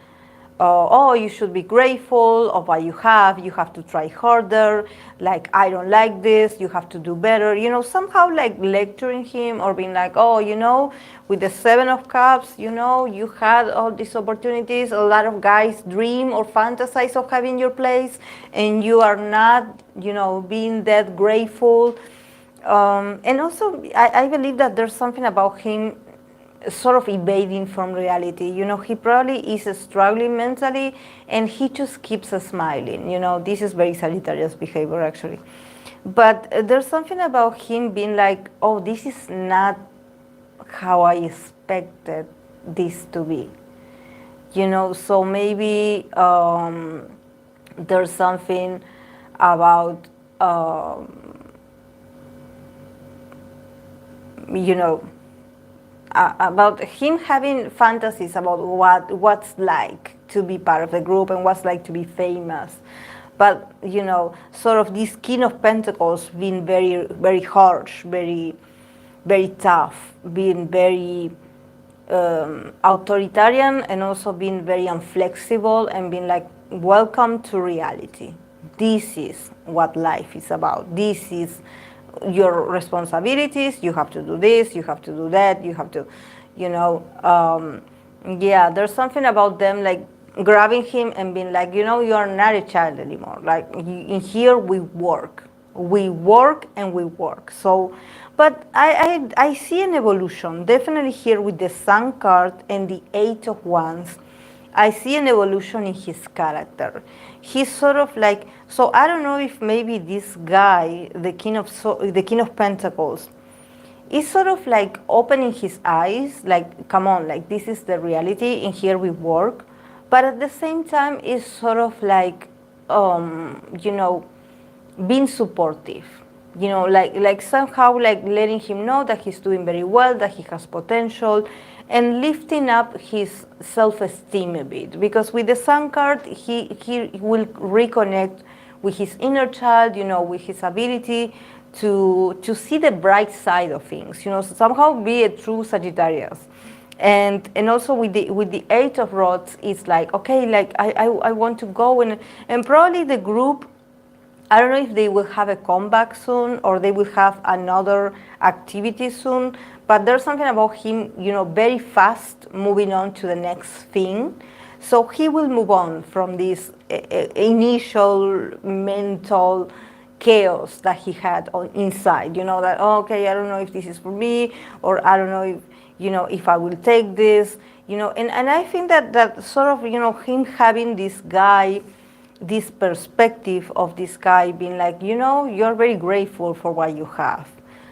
oh, you should be grateful of what you have to try harder, like, I don't like this, you have to do better, somehow like lecturing him, or being like, oh, with the Seven of Cups, you had all these opportunities, a lot of guys dream or fantasize of having your place, and you are not, being that grateful. And also, I believe that there's something about him sort of evading from reality. He probably is struggling mentally, and he just keeps smiling. This is very Sagittarius behavior, actually. But there's something about him being like, oh, this is not how I expected this to be. So maybe there's something about, about him having fantasies about what's like to be part of the group and what's like to be famous. But, sort of this King of Pentacles being very, very harsh, very, very tough, being very authoritarian, and also being very inflexible, and being like, welcome to reality. This is what life is about. This is your responsibilities. You have to do this, you have to do that, you have to, yeah, there's something about them like grabbing him and being like, you are not a child anymore. Like, in here we work and we work. So, but I see an evolution, definitely here with the Sun card and the Eight of Wands. I see an evolution in his character. He's sort of like, so I don't know if maybe this guy, the King of Pentacles, is sort of like opening his eyes, like, come on, like, this is the reality, and here we work. But at the same time, is sort of like, being supportive. Like somehow like letting him know that he's doing very well, that he has potential, and lifting up his self-esteem a bit. Because with the Sun card, he will reconnect with his inner child, with his ability to see the bright side of things, somehow be a true Sagittarius. And also with the Eight of Rods, it's like, okay, like I want to go, and probably the group, I don't know if they will have a comeback soon, or they will have another activity soon, but there's something about him, very fast moving on to the next thing. So he will move on from this initial mental chaos that he had inside, that, oh, okay, I don't know if this is for me, or I don't know if, if I will take this, and I think that sort of, him having this guy, this perspective of this guy being like, you're very grateful for what you have.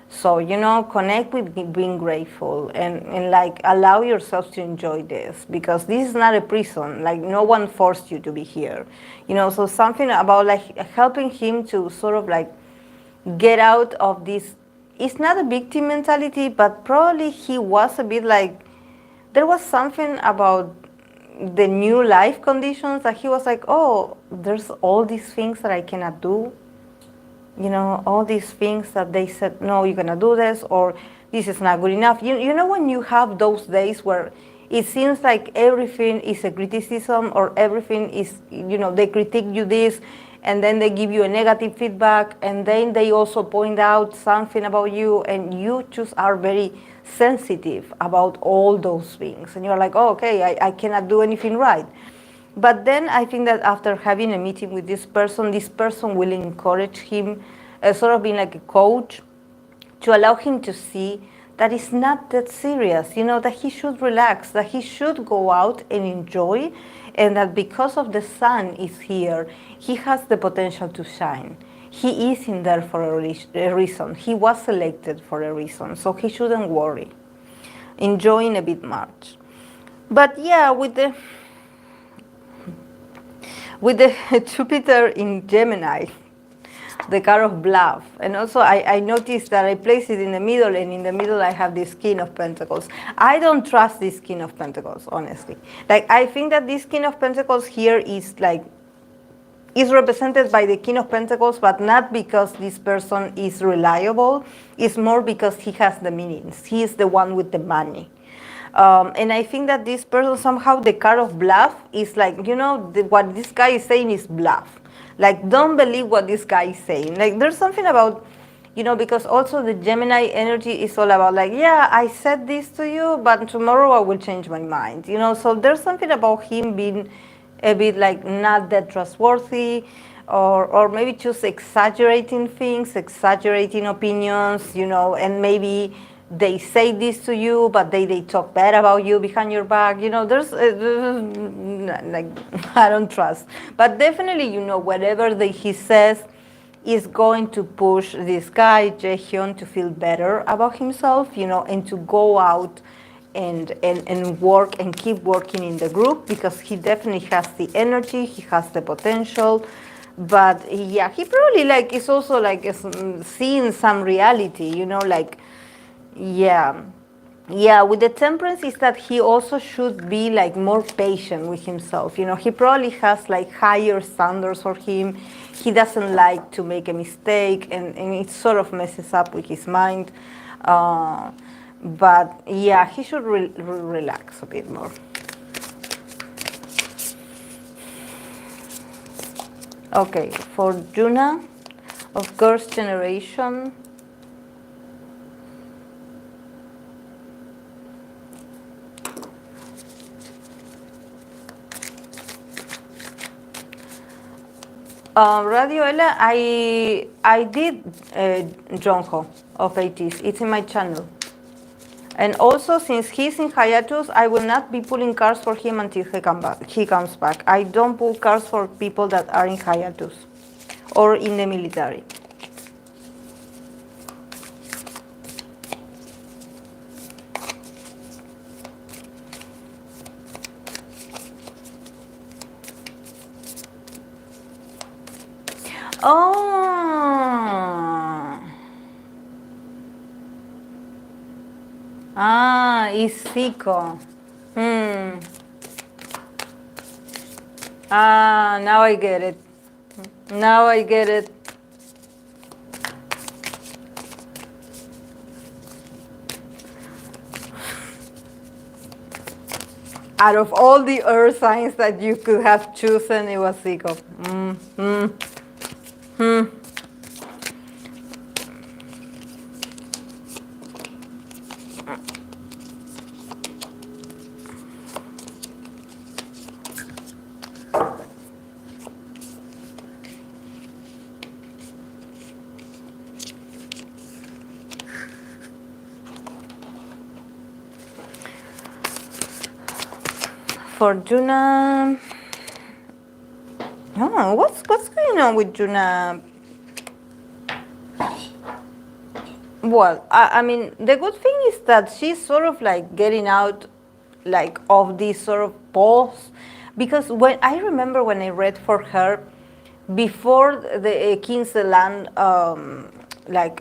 So, connect with being grateful, and like allow yourself to enjoy this, because this is not a prison. Like, no one forced you to be here. So something about like helping him to sort of like get out of this. It's not a victim mentality, but probably he was a bit like, there was something about the new life conditions that he was like, oh, there's all these things that I cannot do. All these things that they said, no, you're gonna do this, or this is not good enough. You know when you have those days where it seems like everything is a criticism, or everything is, they critique you this, and then they give you a negative feedback, and then they also point out something about you, and you just are very sensitive about all those things, and you're like, oh, okay, I cannot do anything right. But then I think that after having a meeting with this person will encourage him, sort of being like a coach, to allow him to see that it's not that serious, that he should relax, that he should go out and enjoy, and that because of the sun is here, he has the potential to shine. He is in there for a reason. He was selected for a reason, so he shouldn't worry. Enjoying a bit much. But yeah, with the Jupiter in Gemini, the card of bluff. And also I noticed that I place it in the middle, and in the middle I have this King of Pentacles. I don't trust this King of Pentacles, honestly. Like, I think that this King of Pentacles here is represented by the King of Pentacles, but not because this person is reliable. It's more because he has the means. He is the one with the money. And I think that this person, somehow the card of bluff is like, what this guy is saying is bluff. Like, don't believe what this guy is saying. Like, there's something about, because also the Gemini energy is all about like, yeah, I said this to you, but tomorrow I will change my mind. So there's something about him being a bit like not that trustworthy, or maybe just exaggerating things, exaggerating opinions, and maybe they say this to you, but they talk bad about you behind your back. There's like, I don't trust. But definitely, whatever he says is going to push this guy, Jaehyun, to feel better about himself, and to go out and work and keep working in the group, because he definitely has the energy, he has the potential. But yeah, he probably is also seeing some reality, yeah, with the Temperance is that he also should be more patient with himself. He probably has higher standards for him. He doesn't like to make a mistake, and it sort of messes up with his mind. But yeah, he should relax a bit more. Okay, for YoonA of Girls' Generation. Radioella, I did YoungHoon of 80s. It's in my channel. And also, since he's in hiatus, I will not be pulling cards for him until he comes back. I don't pull cards for people that are in hiatus or in the military. It's Zico. Now I get it. Now I get it. Out of all the earth signs that you could have chosen, it was Zico. For YoonA, what's going on with YoonA? Well, I mean, the good thing is that she's sort of getting out of this sort of pause, because when I remember when I read for her before the King's Land,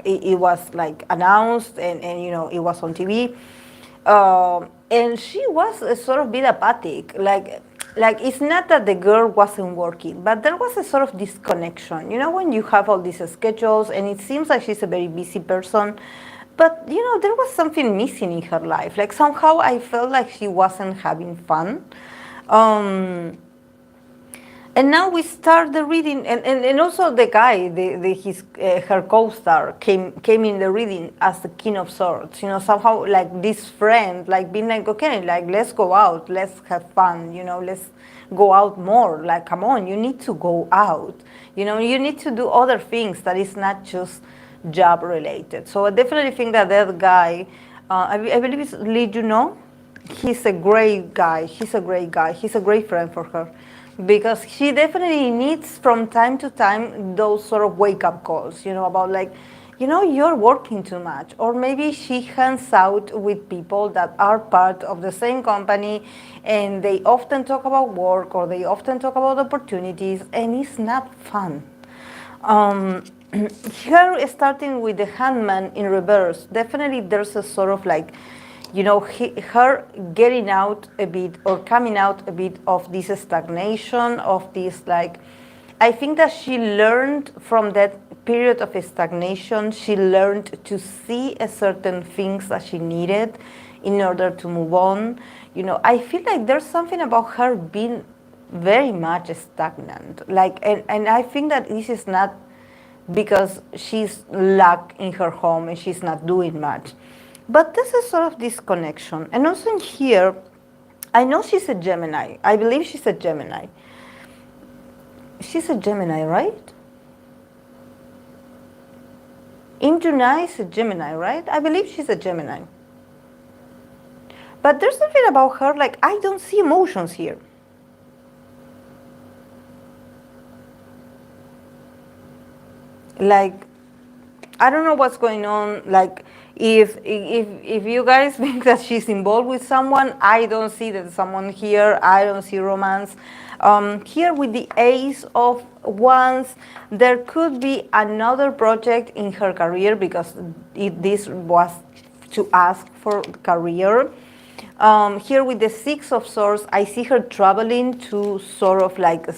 it was announced, and it was on TV. And she was sort of bit apathic, it's not that the girl wasn't working, but there was a sort of disconnection. When you have all these schedules, and it seems like she's a very busy person, but there was something missing in her life. Like somehow I felt like she wasn't having fun. And now we start the reading, and also the guy, her co-star came in the reading as the King of Swords. Somehow like this friend, like being like, okay, like let's go out, let's have fun. Let's go out more. Like, come on, you need to go out. You need to do other things that is not just job related. So I definitely think that guy, I believe it's Lee Juno. He's a great guy. He's a great guy. He's a great friend for her. Because she definitely needs from time to time those sort of wake-up calls, about like, you're working too much. Or maybe she hangs out with people that are part of the same company and they often talk about work or they often talk about opportunities and it's not fun. Her starting with the Handman in reverse, definitely there's a sort of like, her getting out a bit or coming out a bit of this stagnation, of this like, I think that she learned from that period of stagnation, she learned to see a certain things that she needed in order to move on. I feel like there's something about her being very much stagnant. Like, and I think that this is not because she's lack in her home and she's not doing much. But this is sort of disconnection. And also in here, I know she's a Gemini. I believe she's a Gemini. She's a Gemini, right? YoonA is a Gemini, right? I believe she's a Gemini. But there's something about her, like, I don't see emotions here. Like, I don't know what's going on. Like, if you guys think that she's involved with someone, I don't see that someone here. I don't see romance. Here with the Ace of Wands, there could be another project in her career because this was to ask for career. Here with the Six of Swords, I see her traveling to sort of like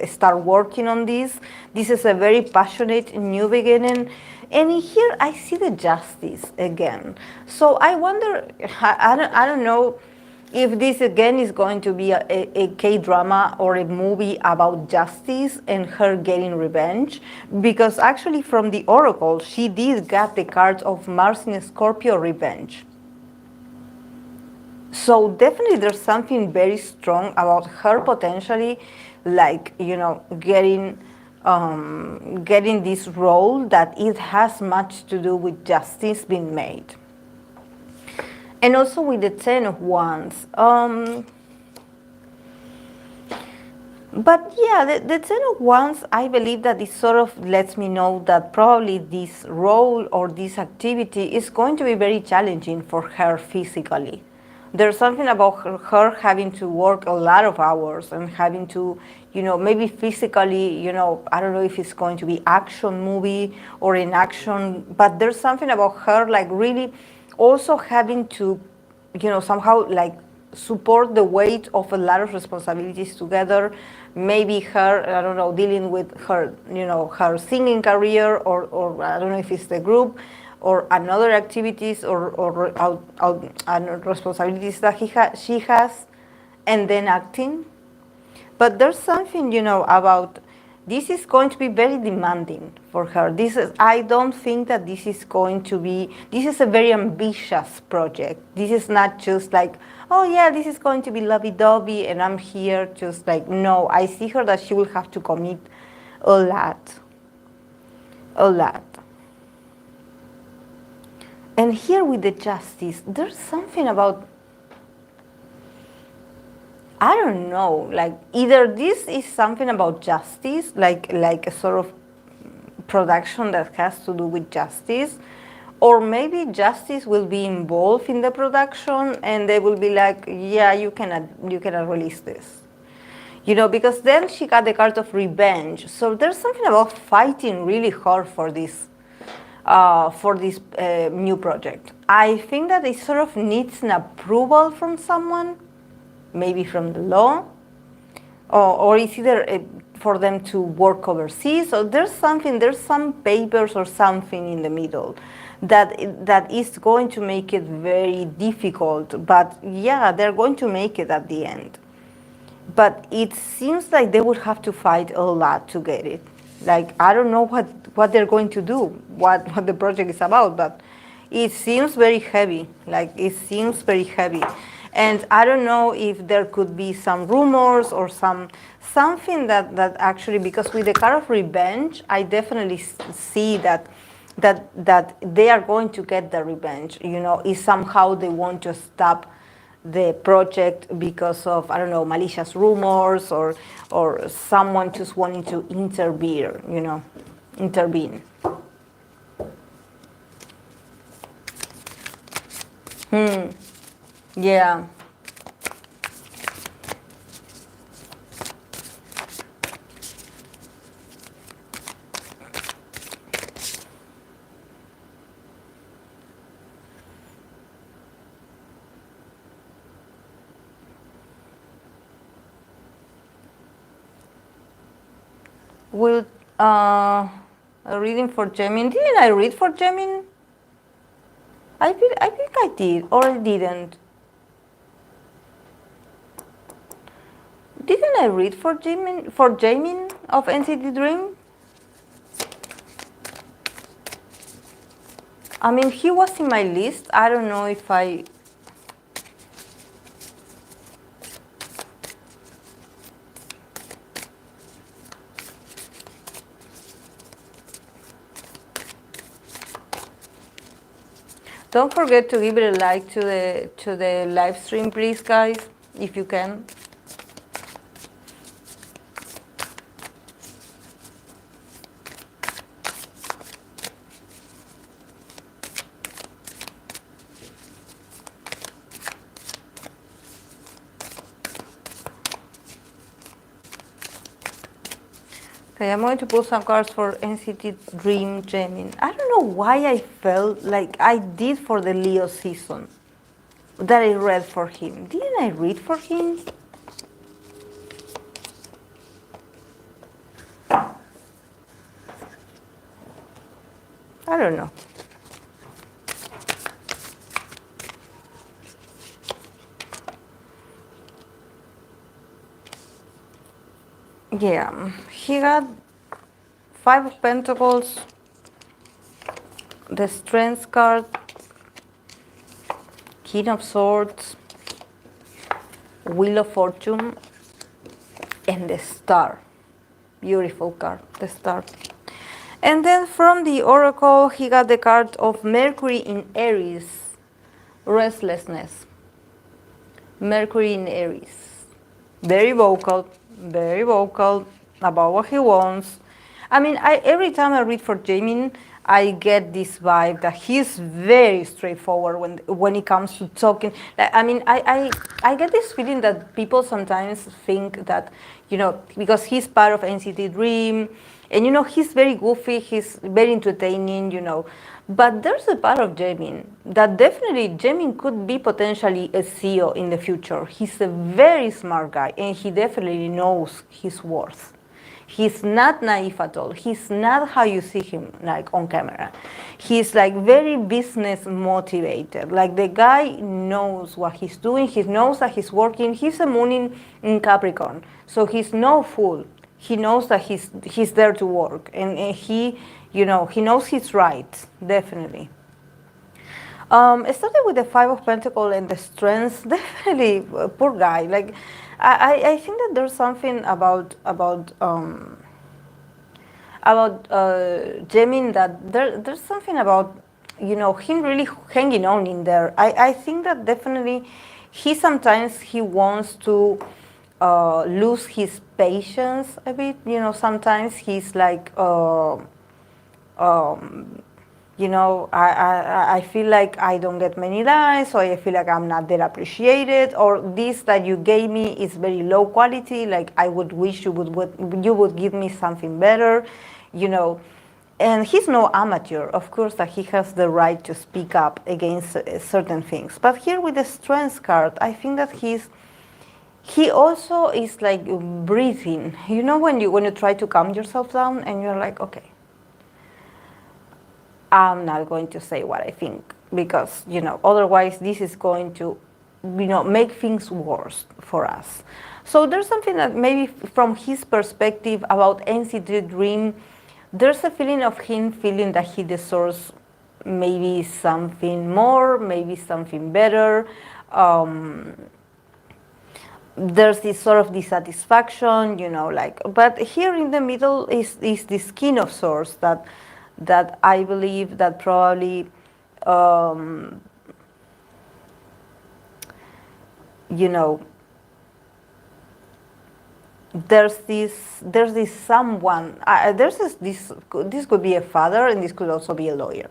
start working on this. This is a very passionate new beginning. And in here, I see the Justice again. So I wonder, I don't know if this again is going to be a K-drama or a movie about justice and her getting revenge. Because actually from the Oracle, she did get the card of Mars in Scorpio, Revenge. So definitely there's something very strong about her potentially, like, getting this role that it has much to do with justice being made. And also with the Ten of Wands. But yeah, the Ten of Wands, I believe that it sort of lets me know that probably this role or this activity is going to be very challenging for her physically. There's something about her having to work a lot of hours and having to, maybe physically, I don't know if it's going to be action movie or in action, but there's something about her like really also having to, somehow like support the weight of a lot of responsibilities together. Maybe her, I don't know, dealing with her, her singing career or I don't know if it's the group, or another activities or responsibilities that she has, and then acting. But there's something, about this is going to be very demanding for her. I don't think that this is going to be, this is a very ambitious project. This is not just like, oh yeah, this is going to be lovey-dovey and I'm here just like, no, I see her that she will have to commit a lot. And here with the Justice, there's something about, I don't know, like either this is something about justice, like a sort of production that has to do with justice, or maybe justice will be involved in the production and they will be like, yeah, you cannot release this. Because then she got the card of revenge. So there's something about fighting really hard for this new project. I think that it sort of needs an approval from someone, maybe from the law, or it's either for them to work overseas, or there's some papers or something in the middle that is going to make it very difficult. But yeah, they're going to make it at the end. But it seems like they would have to fight a lot to get it. Like, I don't know what they're going to do, what the project is about, but it seems very heavy. Like, it seems very heavy. And I don't know if there could be some rumors or something that actually, because with the card of revenge, I definitely see that they are going to get the revenge. You know, if somehow they want to stop the project because of, I don't know, malicious rumors or someone just wanting to intervene, you know, intervene. Yeah. Will a reading for Jaemin? Didn't I read for Jaemin? I think I did, or I didn't. Didn't I read for Jaemin of NCT Dream? I mean, he was in my list. I don't know if I. Don't forget to give it a like to the live stream, please, guys, if you can. Okay, I'm going to pull some cards for NCT Dream Jaemin. I don't know why I felt like I did for the Leo season that I read for him. Didn't I read for him? I don't know. Yeah, he got 5 of Pentacles, the Strength card, King of Swords, Wheel of Fortune, and the Star. Beautiful card, the Star. And then from the Oracle, he got the card of Mercury in Aries, Restlessness. Mercury in Aries. Very vocal about what he wants. I mean, every time I read for Jaemin, I get this vibe that he's very straightforward when it comes to talking. Like, I mean, I get this feeling that people sometimes think that, you know, because he's part of NCT Dream, and, you know, he's very goofy, he's very entertaining, you know. But there's a part of Jaemin that definitely Jaemin could be potentially a CEO in the future. He's a very smart guy, and he definitely knows his worth. He's not naive at all. He's not how you see him, like, on camera. He's, like, very business motivated. Like, the guy knows what he's doing. He knows that he's working. He's a moon in Capricorn, so he's no fool. He knows that he's there to work, and he, you know, he knows his rights, definitely. Starting with the 5 of Pentacles and the Strength, definitely, poor guy. Like, I think that there's something about Jaemin, that there's something about, you know, him really hanging on in there. I think that definitely he sometimes wants to lose his patience a bit. You know, sometimes he's like, you know, I feel like I don't get many lines, or I feel like I'm not that appreciated, or this that you gave me is very low quality. Like, I would wish you would give me something better, you know. And he's no amateur. Of course that he has the right to speak up against certain things. But here with the Strength card, I think that he also is like breathing. You know, when you try to calm yourself down and you're like, okay, I'm not going to say what I think, because, otherwise this is going to, make things worse for us. So there's something that maybe from his perspective about NCT Dream, there's a feeling of him feeling that he deserves maybe something more, maybe something better. There's this sort of dissatisfaction, but here in the middle is this king of swords that I believe that probably, there's this someone, this could be a father, and this could also be a lawyer,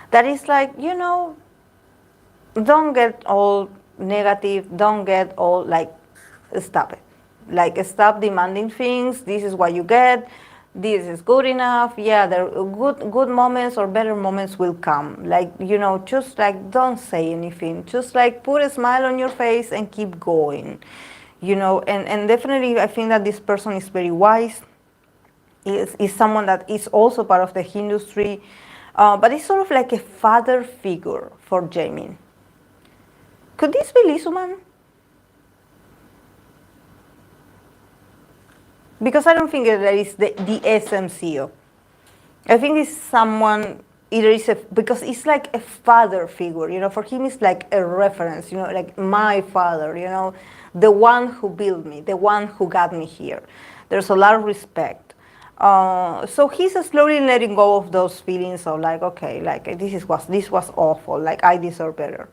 that is like, don't get all negative, don't get all like, stop it. Like, stop demanding things. This is what you get. This is good enough. Yeah, there good moments or better moments will come. Like, just like, don't say anything. Just like put a smile on your face and keep going. And definitely I think that this person is very wise. Is someone that is also part of the industry, but it's sort of like a father figure for Jaemin. Could this be Lee Soo-man? Because I don't think that is the SMCO. I think it's someone, because it's like a father figure, for him it's like a reference, like my father, the one who built me, the one who got me here. There's a lot of respect. So he's slowly letting go of those feelings of like, okay, like this was awful, like I deserve better.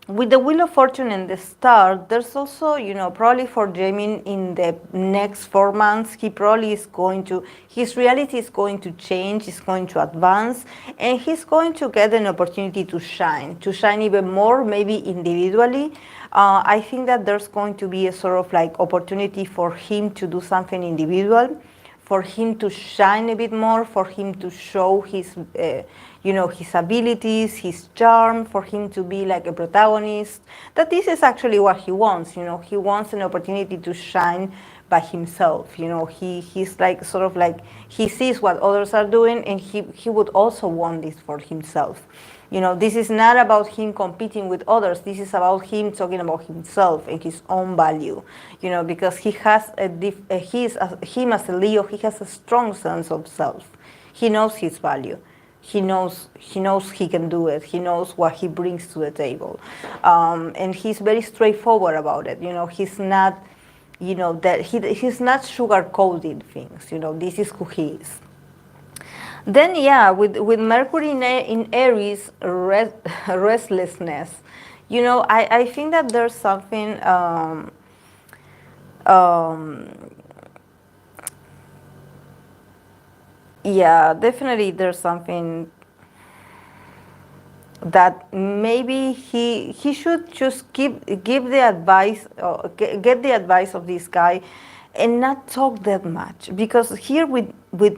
With the Wheel of Fortune and the Star, there's also, probably for Jaemin in the next 4 months, his reality is going to change, is going to advance, and he's going to get an opportunity to shine even more, maybe individually. I think that there's going to be a sort of like opportunity for him to do something individual, for him to shine a bit more, for him to show his, his abilities, his charm, for him to be like a protagonist. That this is actually what he wants. He wants an opportunity to shine by himself. He's like sort of like, he sees what others are doing, and he would also want this for himself. This is not about him competing with others. This is about him talking about himself and his own value. Because he has him as a Leo, he has a strong sense of self. He knows his value. He knows he can do it. He knows what he brings to the table, and he's very straightforward about it. He's not, that he's not sugarcoating things. This is who he is. Then yeah, with Mercury in Aries, restlessness. I think that there's something. Yeah, definitely there's something that maybe he should just give the advice, get the advice of this guy, and not talk that much. Because here with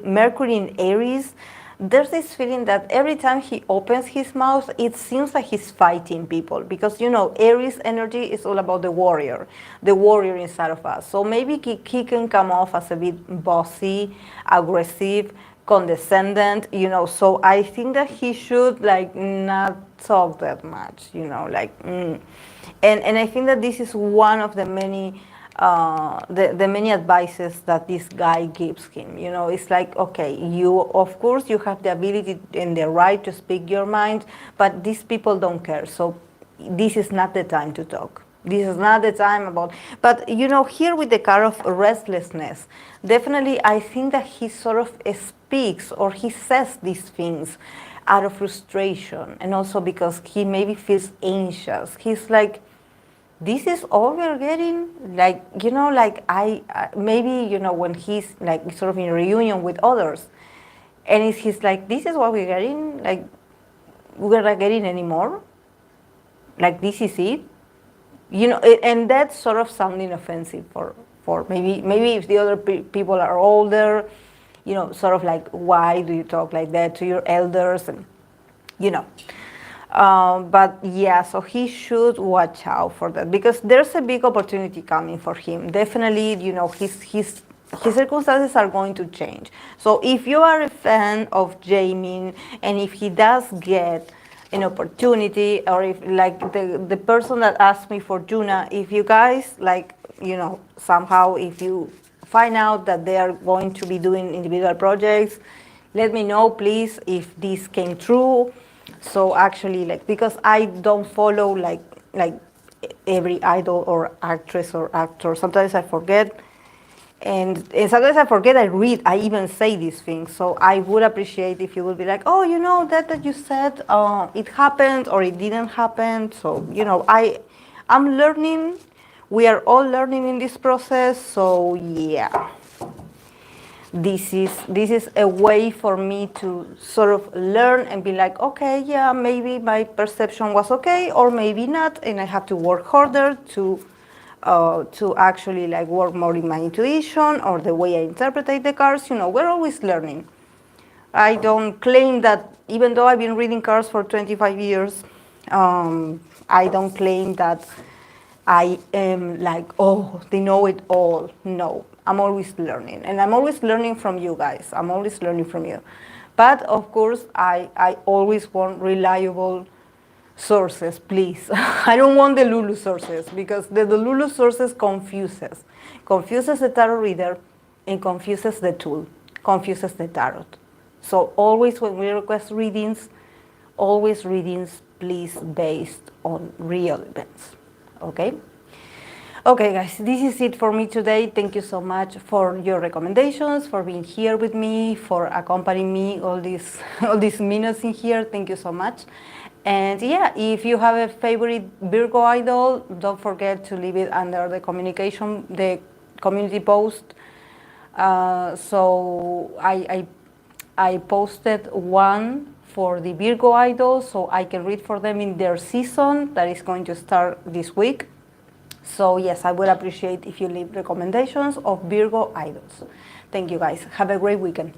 Mercury in Aries, there's this feeling that every time he opens his mouth, it seems like he's fighting people. Because, Aries energy is all about the warrior inside of us. So maybe he can come off as a bit bossy, aggressive, condescendent, so I think that he should like not talk that much, and I think that this is one of the many the many advices that this guy gives him. It's like, okay, of course you have the ability and the right to speak your mind, but these people don't care, so this is not the time to talk. This is not the time about, but here with the card of restlessness, definitely I think that he sort of speaks or he says these things out of frustration, and also because he maybe feels anxious. He's like, this is all we're getting, like, like I maybe, when he's like sort of in a reunion with others, and he's like, this is what we're getting, like, we're not getting any more, like, this is it. And that's sort of sounding offensive for maybe if the other people are older, sort of like, why do you talk like that to your elders, and but yeah, so he should watch out for that, because there's a big opportunity coming for him. Definitely, his circumstances are going to change. So if you are a fan of Jaemin, and if he does get an opportunity, or if like the person that asked me for YoonA, if you guys like, you know, somehow if you find out that they are going to be doing individual projects, let me know please if this came true. So actually, like, because I don't follow like every idol or actress or actor, sometimes I forget. And sometimes I forget, I read, I even say these things. So I would appreciate if you would be like, oh, you know, that you said, it happened or it didn't happen. So, you know, I'm learning. We are all learning in this process. So yeah, this is a way for me to sort of learn and be like, okay, yeah, maybe my perception was okay, or maybe not, and I have to work harder to actually like work more in my intuition or the way I interpret the cards. You know, we're always learning. I don't claim that, even though I've been reading cards for 25 years, I don't claim that I am like, oh, they know it all. No, I'm always learning. And I'm always learning from you guys. I'm always learning from you. But of course, I always want reliable sources, please. I don't want the Lulu sources, because the Lulu sources confuses the tarot reader, and confuses the tool, confuses the tarot. So always when we request readings, always readings, please, based on real events. Okay? Okay, guys, this is it for me today. Thank you so much for your recommendations, for being here with me, for accompanying me all these all these minutes in here. Thank you so much. And yeah, if you have a favorite Virgo idol, don't forget to leave it under the community post. So I posted one for the Virgo idols, so I can read for them in their season that is going to start this week. So yes, I would appreciate if you leave recommendations of Virgo idols. Thank you guys. Have a great weekend.